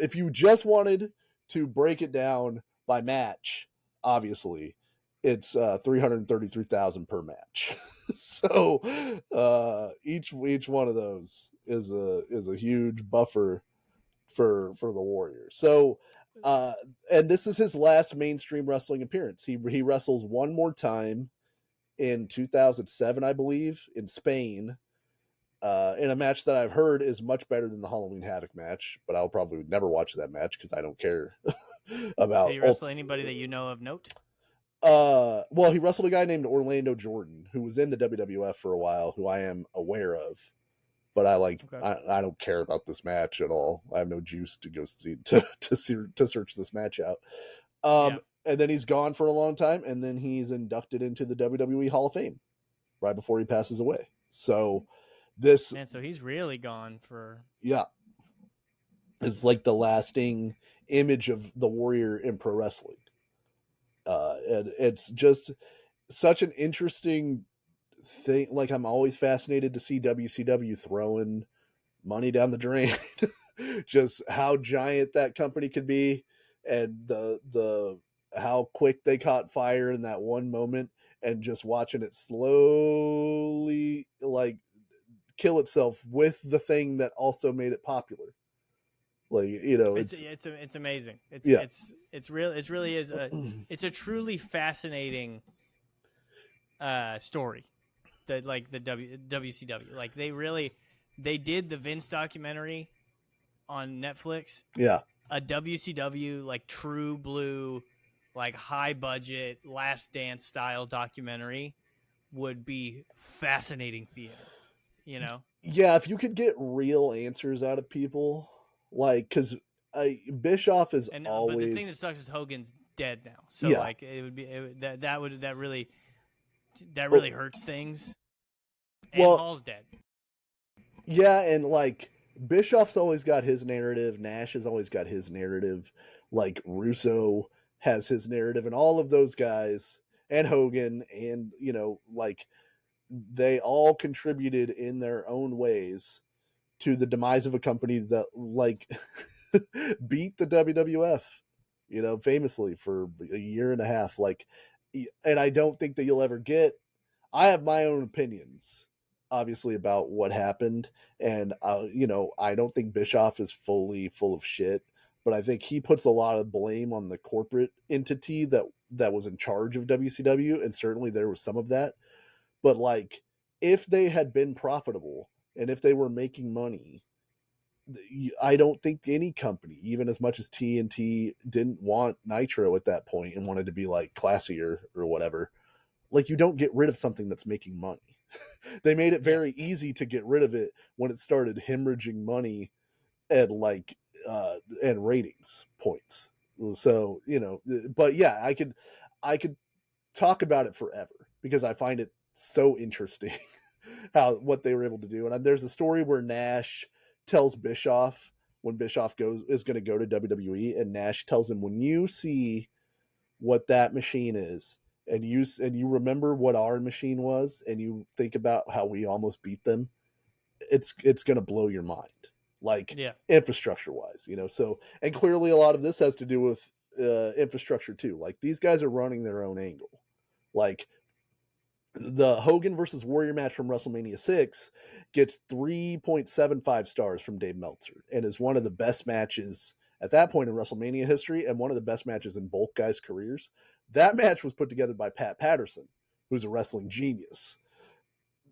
If you just wanted to break it down by match, obviously it's 333,000 per match. So each one of those is a huge buffer for the Warrior. So and this is his last mainstream wrestling appearance. He wrestles one more time in 2007, I believe, in Spain, in a match that I've heard is much better than the Halloween Havoc match, but I'll probably never watch that match because I don't care about. Did he wrestle anybody that you know of note? Well, he wrestled a guy named Orlando Jordan, who was in the WWF for a while, who I am aware of, but Okay. I don't care about this match at all. I have no juice to go see to search this match out. And then he's gone for a long time, and then he's inducted into the WWE Hall of Fame right before he passes away. So so he's really gone for. Yeah, it's like the lasting image of the Warrior in pro wrestling. And it's just such an interesting thing. Like, I'm always fascinated to see WCW throwing money down the drain. Just how giant that company could be, and the how quick they caught fire in that one moment, and just watching it slowly kill itself with the thing that also made it popular. It's amazing. It's really is it's a truly fascinating story. The WCW, like they did the Vince documentary on Netflix. Yeah, a WCW like true blue, like high budget Last Dance style documentary would be fascinating theater. you know. Yeah, if you could get real answers out of people, like, because Bischoff is And but the thing that always, sucks is Hogan's dead now, so yeah. like that Oh, really hurts things. And well, Hall's dead. yeah, and like Bischoff's always got his narrative, Nash has always got his narrative, like Russo has his narrative, and all of those guys, and Hogan, and like they all contributed in their own ways to the demise of a company that like beat the WWF, famously for a year and a half. Like, and I don't think that you'll ever get. I have my own opinions, obviously, about what happened, and I don't think Bischoff is fully full of shit, but I think he puts a lot of blame on the corporate entity that was in charge of WCW, and certainly there was some of that. But like, if they had been profitable and if they were making money, I don't think any company, even as much as TNT didn't want Nitro at that point and wanted to be like classier or whatever, like you don't get rid of something that's making money. They made it Yeah, very easy to get rid of it when it started hemorrhaging money and like and ratings points. So, but yeah, I could talk about it forever because I find it so interesting how what they were able to do. And there's a story where Nash tells Bischoff when Bischoff is going to go to WWE, and Nash tells him, when you see what that machine is, and you remember what our machine was, and you think about how we almost beat them, it's going to blow your mind, like yeah, infrastructure wise, So, and clearly a lot of this has to do with infrastructure too. Like these guys are running their own angle. Like the Hogan versus Warrior match from WrestleMania 6 gets 3.75 stars from Dave Meltzer and is one of the best matches at that point in WrestleMania history and one of the best matches in both guys' careers. That match was put together by Pat Patterson, who's a wrestling genius.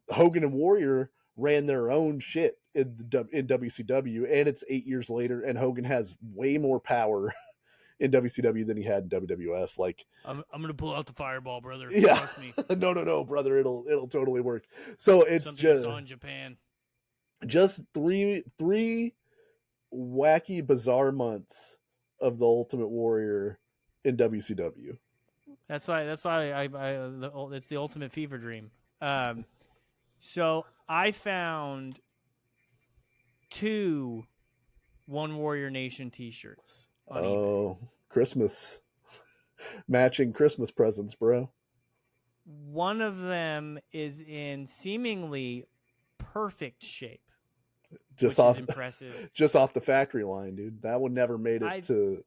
Hogan and Warrior ran their own shit in WCW, and it's 8 years later, and Hogan has way more power in WCW than he had in WWF. Like, I'm gonna pull out the fireball, brother. yeah, Trust me. no, brother, it'll totally work. So it's Something you saw in Japan. just three wacky, bizarre months of the Ultimate Warrior in WCW. That's why it's the ultimate fever dream. So I found 2 One Warrior Nation T-shirts on eBay. Oh, Christmas matching Christmas presents, bro. One of them is in seemingly perfect shape, Just which is off, impressive. just off the factory line, dude. That one never made it I to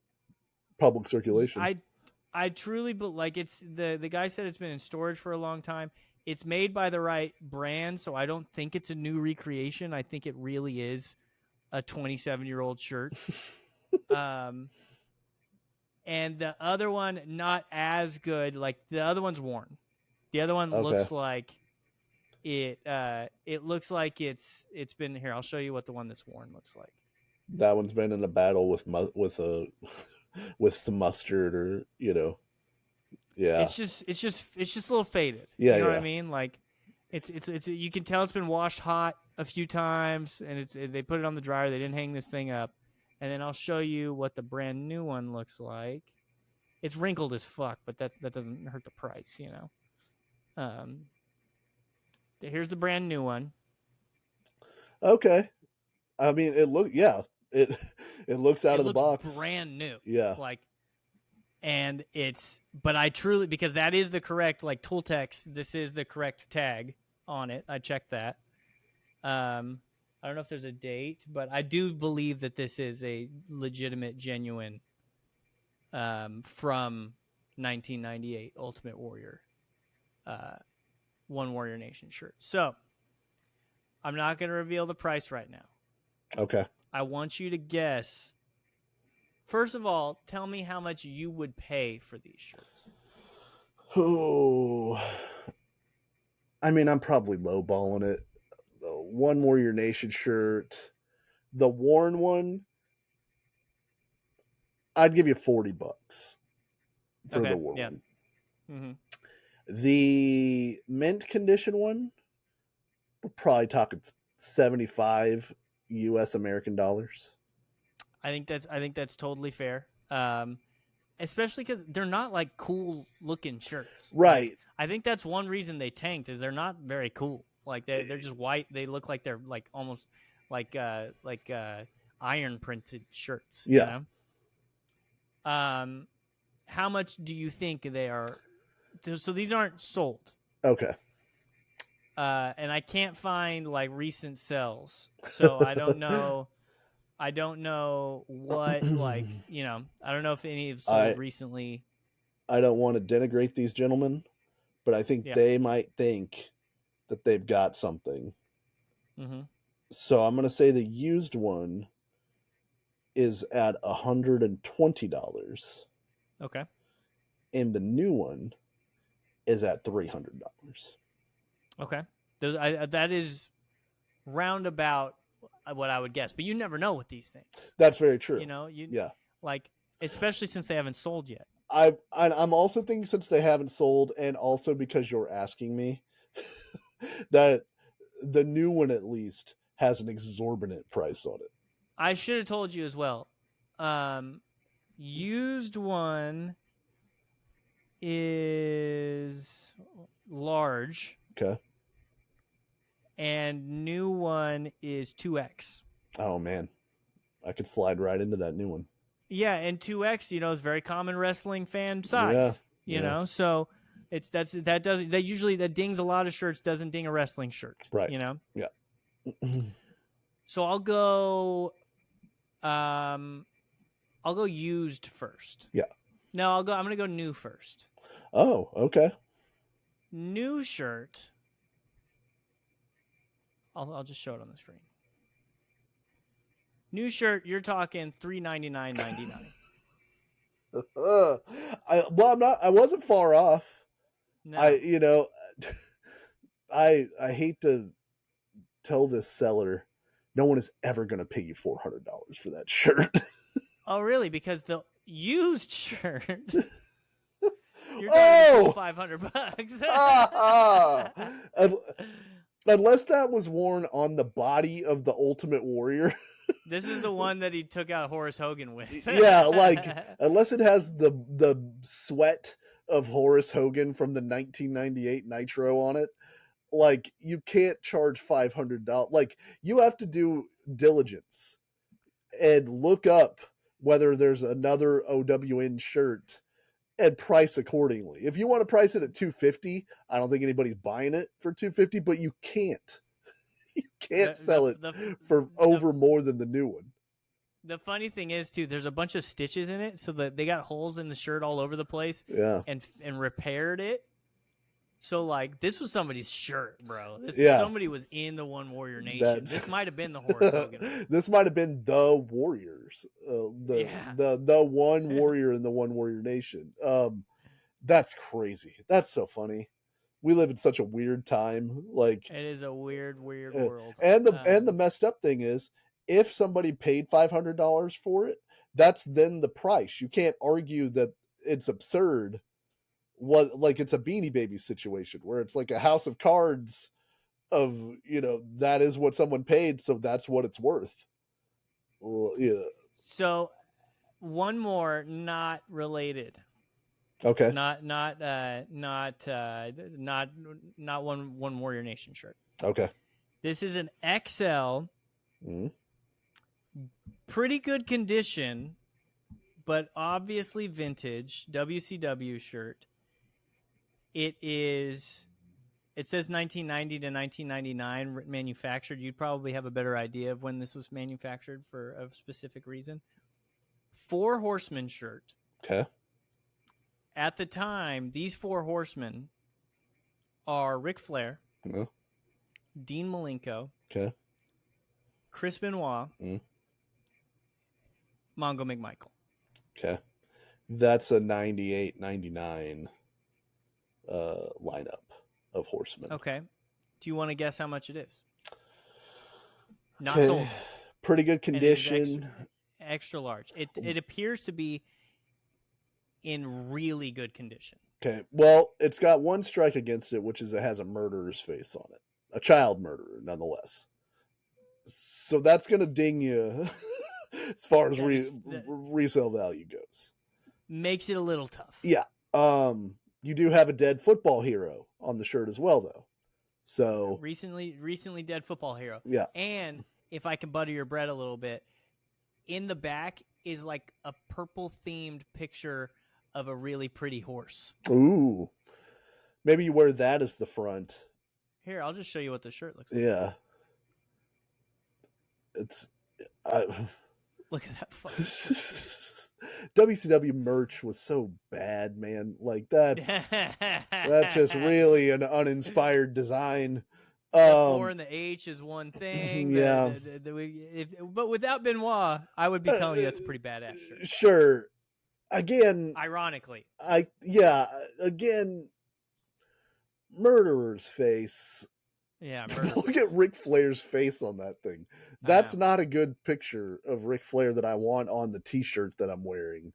public circulation. I I truly like it's the guy said it's been in storage for a long time. It's made by the right brand, so I don't think it's a new recreation. I think it really is a 27-year-old shirt. And the other one not as good. Like the other one's worn. The other one Okay, looks like it looks like it's been here. I'll show you what the one that's worn looks like. that one's been in a battle with a with some mustard, or yeah, It's just a little faded. yeah, You know what I yeah. mean? Like it's you can tell it's been washed hot a few times, and they put it on the dryer. They didn't hang this thing up, and then I'll show you what the brand new one looks like. It's wrinkled as fuck, but that doesn't hurt the price, you know. Here's the brand new one. Okay. I mean, it it looks out It of the looks box. brand new. Yeah, Like, and but I truly, because that is the correct, like Tooltex, this is the correct tag on it. I checked that. I don't know if there's a date, but I do believe that this is a legitimate, genuine, from 1998 Ultimate Warrior, One Warrior Nation shirt. So I'm not going to reveal the price right now. okay. I want you to guess. First of all, tell me how much you would pay for these shirts. Oh, I mean, I'm probably lowballing it. The One Warrior Nation shirt, the worn one, I'd give you $40 for the Okay. worn Yeah. one. Mm-hmm. The mint condition one, we're probably talking $75 US American dollars. I think that's totally fair. Especially because they're not like cool looking shirts. Right. Like, I think that's one reason they tanked is they're not very cool. Like they're just white. They look like they're like almost like iron printed shirts. Yeah. You know. How much do you think they are? So these aren't sold. Okay. And I can't find like recent sales, so I don't know. I don't know what like I don't know if any have sold recently. I don't want to denigrate these gentlemen, but I think they might think that they've got something. Mm-hmm. So I'm going to say the used one is at $120. Okay. And the new one is at $300. Okay. That is roundabout what I would guess, but you never know with these things. That's very true. Like especially since they haven't sold yet. I'm also thinking since they haven't sold, and also because you're asking me, that the new one at least has an exorbitant price on it. I should have told you as well. Used one is large. Okay. And new one is 2X. Oh man, I could slide right into that new one. Yeah, and 2X, is very common wrestling fan size. You know, so that dings a lot of shirts, doesn't ding a wrestling shirt. Right. Yeah. So I'll go used first. Yeah. No, I'm gonna go new first. Oh, okay. New shirt. I'll just show it on the screen. New shirt, you're talking $399.99. I wasn't far off. No. I hate to tell this seller, no one is ever going to pay you $400 for that shirt. Oh, really? Because the used shirt, you're talking $500. Unless that was worn on the body of the Ultimate Warrior. This is the one that he took out Horace Hogan with. Yeah, like unless it has the sweat of Horace Hogan from the 1998 Nitro on it, like you can't charge $500. Like you have to do diligence and look up whether there's another OWN shirt and price accordingly. If you want to price it at $250, I don't think anybody's buying it for $250, but you can't. You can't sell it for over more than the new one. The funny thing is, too, there's a bunch of stitches in it, so that they got holes in the shirt all over the place. Yeah. And repaired it. So, like, this was somebody's shirt, bro. Somebody was in the One Warrior Nation. This might have been the Horace Hogan. This might have been the Warriors. The one warrior in the One Warrior Nation. That's crazy. That's so funny. We live in such a weird time. Like it is a weird world. And the messed up thing is, if somebody paid $500 for it, that's then the price. You can't argue that it's absurd. Like it's a Beanie Babies situation where it's like a house of cards of, that is what someone paid, so that's what it's worth. Well, yeah. So one more not related. Okay. Not one Warrior Nation shirt. Okay. This is an XL. Mm-hmm. Pretty good condition, but obviously vintage WCW shirt. It says 1990 to 1999 manufactured. You'd probably have a better idea of when this was manufactured for a specific reason. 4 Horsemen shirt. Okay. At the time, these 4 Horsemen are Ric Flair, Dean Malenko, okay, Chris Benoit, Mongo McMichael. Okay. That's a 98-99 lineup of Horsemen. Okay. Do you want to guess how much it is? Not sold. Pretty good condition. Extra large. It appears to be in really good condition. Okay. Well, it's got one strike against it, which is it has a murderer's face on it. A child murderer, nonetheless. So that's gonna ding you as far as That resale value goes. makes it a little tough. Yeah. You do have a dead football hero on the shirt as well, though. So recently dead football hero. yeah. And if I can butter your bread a little bit, in the back is like a purple themed picture of a really pretty horse. Ooh. Maybe you wear that as the front. Here, I'll just show you what the shirt looks like. Yeah. It's Look at that fucking WCW merch was so bad, man. Like that's just really an uninspired design. The 4 and the H is one thing. Yeah. But without Benoit, I would be telling you that's a pretty badass shirt. Sure. Again, ironically, again, Murderer's face. Yeah, look at Ric Flair's face on that thing. That's not a good picture of Ric Flair that I want on the T-shirt that I'm wearing.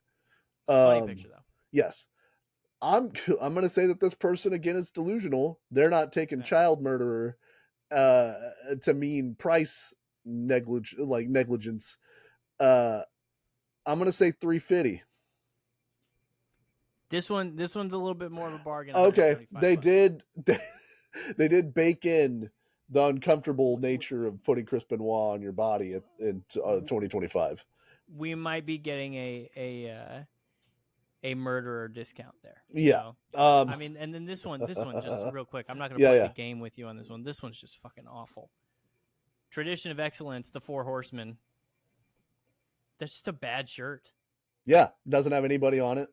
Funny picture though. Yes, I'm going to say that this person again is delusional. They're not taking child murderer to mean price negligence. I'm going to say $350. This one's a little bit more of a bargain. Okay, they did bake in the uncomfortable nature of putting Chris Benoit on your body in 2025. We might be getting a murderer discount there. Yeah. So, I mean, and then this one, just real quick. I'm not going to play the game with you on this one. This one's just fucking awful. Tradition of Excellence, the Four Horsemen. That's just a bad shirt. Yeah, doesn't have anybody on it.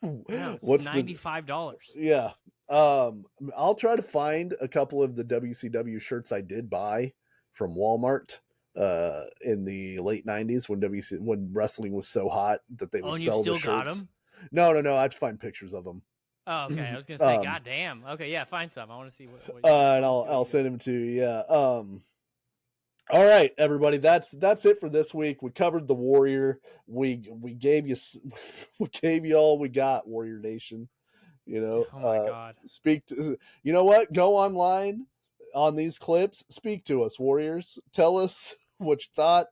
No, it's $95. Yeah. I'll try to find a couple of the WCW shirts I did buy from Walmart in the late 90s when wrestling was so hot that they would sell the shirts. Got them? No, I have to find pictures of them. Oh, okay. I was gonna say, God damn. Okay, yeah, find some. I want to see what and I'll send them to you. Yeah. All right, everybody. That's it for this week. We covered the Warrior. We gave you all we got, Warrior Nation. You know, oh my God. You know what? Go online on these clips. Speak to us, Warriors. Tell us what you thought.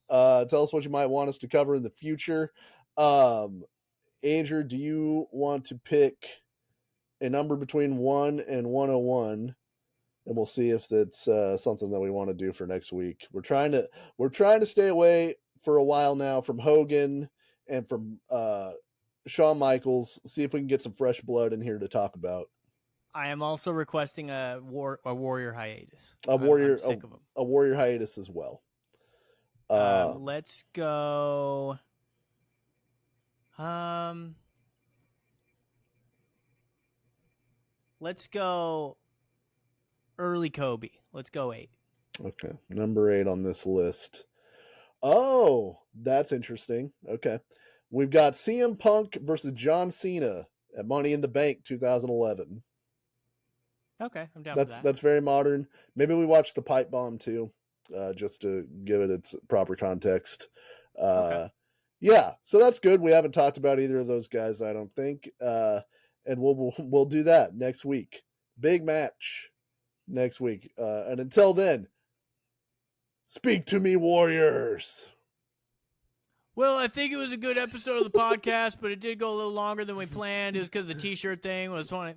Tell us what you might want us to cover in the future. Andrew, do you want to pick a number between 1 and 101? And we'll see if that's something that we want to do for next week. We're trying to stay away for a while now from Hogan and from Shawn Michaels. See if we can get some fresh blood in here to talk about. I am also requesting a Warrior hiatus. I'm sick of them. A Warrior hiatus as well. Let's go. Let's go. Early Kobe. Let's go 8. Okay, number 8 on this list. Oh, that's interesting. Okay, we've got CM Punk versus John Cena at Money in the Bank 2011. Okay, I'm down for that. That's very modern. Maybe we watch the Pipe Bomb too, just to give it its proper context. Okay. Yeah, so that's good. We haven't talked about either of those guys, I don't think, and we'll do that next week. Big match next week. And until then, speak to me, Warriors. Well, I think it was a good episode of the podcast, but it did go a little longer than we planned. It was because the T-shirt thing was funny.